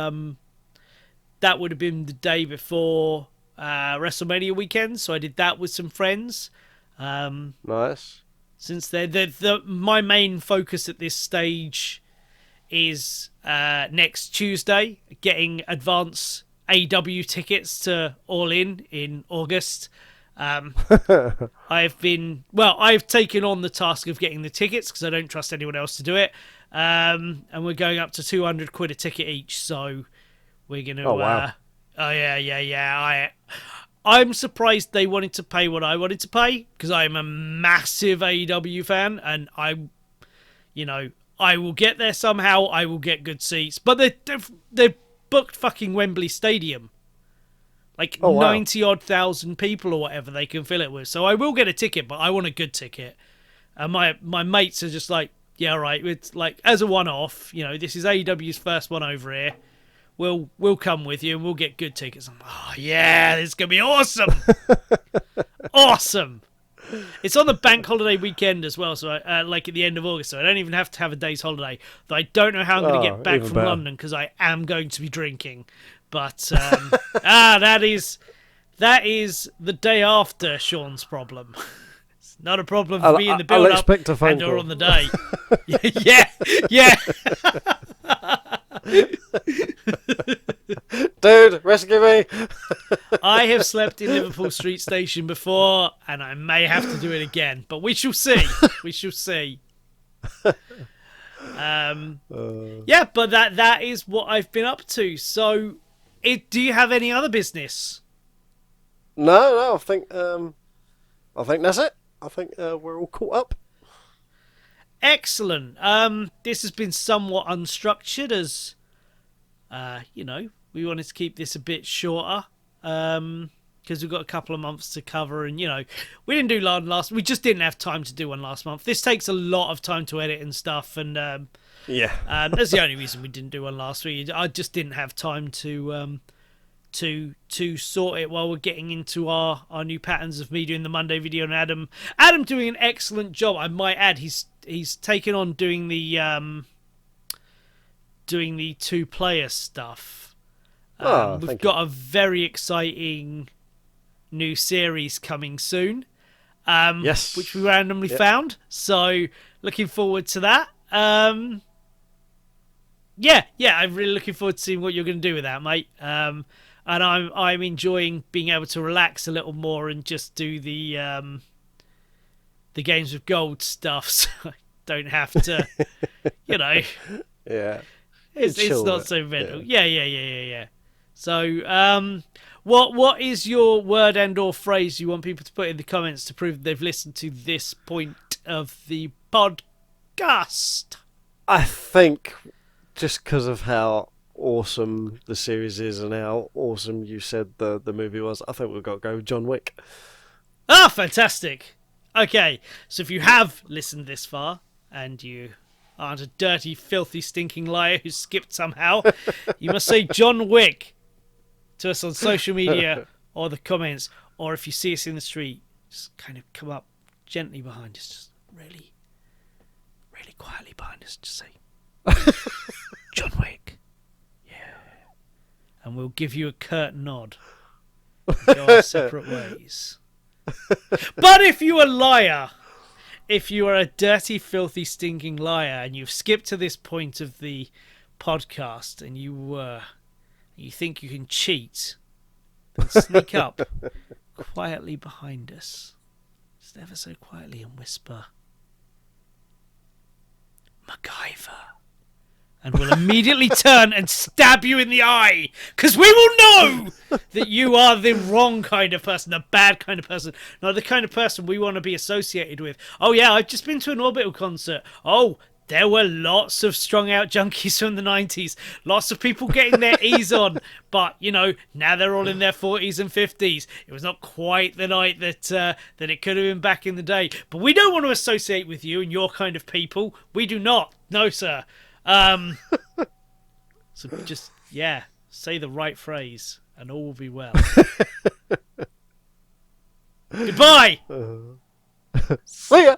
that would have been the day before WrestleMania weekend. So I did that with some friends. Nice. Since my main focus at this stage is next Tuesday, getting advance AW tickets to All In August. I've taken on the task of getting the tickets because I don't trust anyone else to do it. And we're going up to £200 a ticket each, so we're gonna. Oh wow! I'm surprised they wanted to pay what I wanted to pay because I'm a massive AEW fan, and I will get there somehow. I will get good seats, but they've booked fucking Wembley Stadium. Like 90 odd thousand people or whatever they can fill it with. So I will get a ticket, but I want a good ticket. And my mates are just like, yeah, right. It's like as a one-off. This is AEW's first one over here. We'll come with you and we'll get good tickets. I'm like, oh yeah, this is gonna be awesome, awesome. It's on the bank holiday weekend as well, so like at the end of August. So I don't even have to have a day's holiday. Though I don't know how I'm going to get back from London because I am going to be drinking. But that is the day after Shaun's problem. It's not a problem for me in the build up and or on the day. yeah. Dude, rescue me. I have slept in Liverpool Street Station before, and I may have to do it again, but we shall see. Yeah, but that is what I've been up to. So, do you have any other business? No, I think that's it. I think we're all caught up. Excellent. This has been somewhat unstructured as, we wanted to keep this a bit shorter because we've got a couple of months to cover, and we didn't do one last. We just didn't have time to do one last month. This takes a lot of time to edit and stuff, and that's the only reason we didn't do one last week. I just didn't have time to sort it while we're getting into our new patterns of me doing the Monday video and Adam doing an excellent job. I might add he's taken on doing the 2-player stuff. We've got a very exciting new series coming soon. Yes, which we randomly found. So looking forward to that. I'm really looking forward to seeing what you're going to do with that, mate. and I'm enjoying being able to relax a little more and just do the games with gold stuff. So I don't have to, you know. Yeah. It's not so mental. Yeah. So, what is your word and/or phrase you want people to put in the comments to prove they've listened to this point of the podcast? I think just because of how awesome the series is and how awesome you said the movie was, I think we've got to go with John Wick. Ah, fantastic. Okay, so if you have listened this far and you aren't a dirty, filthy, stinking liar who skipped somehow, you must say John Wick to us on social media or the comments, or if you see us in the street, just kind of come up gently behind us, just really, really quietly behind us, just say John Wick. Yeah. And we'll give you a curt nod and go our separate ways. But if you're a liar, if you are a dirty, filthy, stinking liar, and you've skipped to this point of the podcast, and you think you can cheat, then sneak up quietly behind us, just ever so quietly, and whisper, McGuyver. And we'll immediately turn and stab you in the eye, because we will know that you are the wrong kind of person, the bad kind of person, not the kind of person we want to be associated with. Oh yeah, I've just been to an Orbital concert. Oh, there were lots of strung out junkies from the 90s, lots of people getting their E's on, but you know, now they're all in their 40s and 50s. It was not quite the night that it could have been back in the day, but we don't want to associate with you and your kind of people. We do not. No, sir. So just, say the right phrase and all will be well. Goodbye! See ya!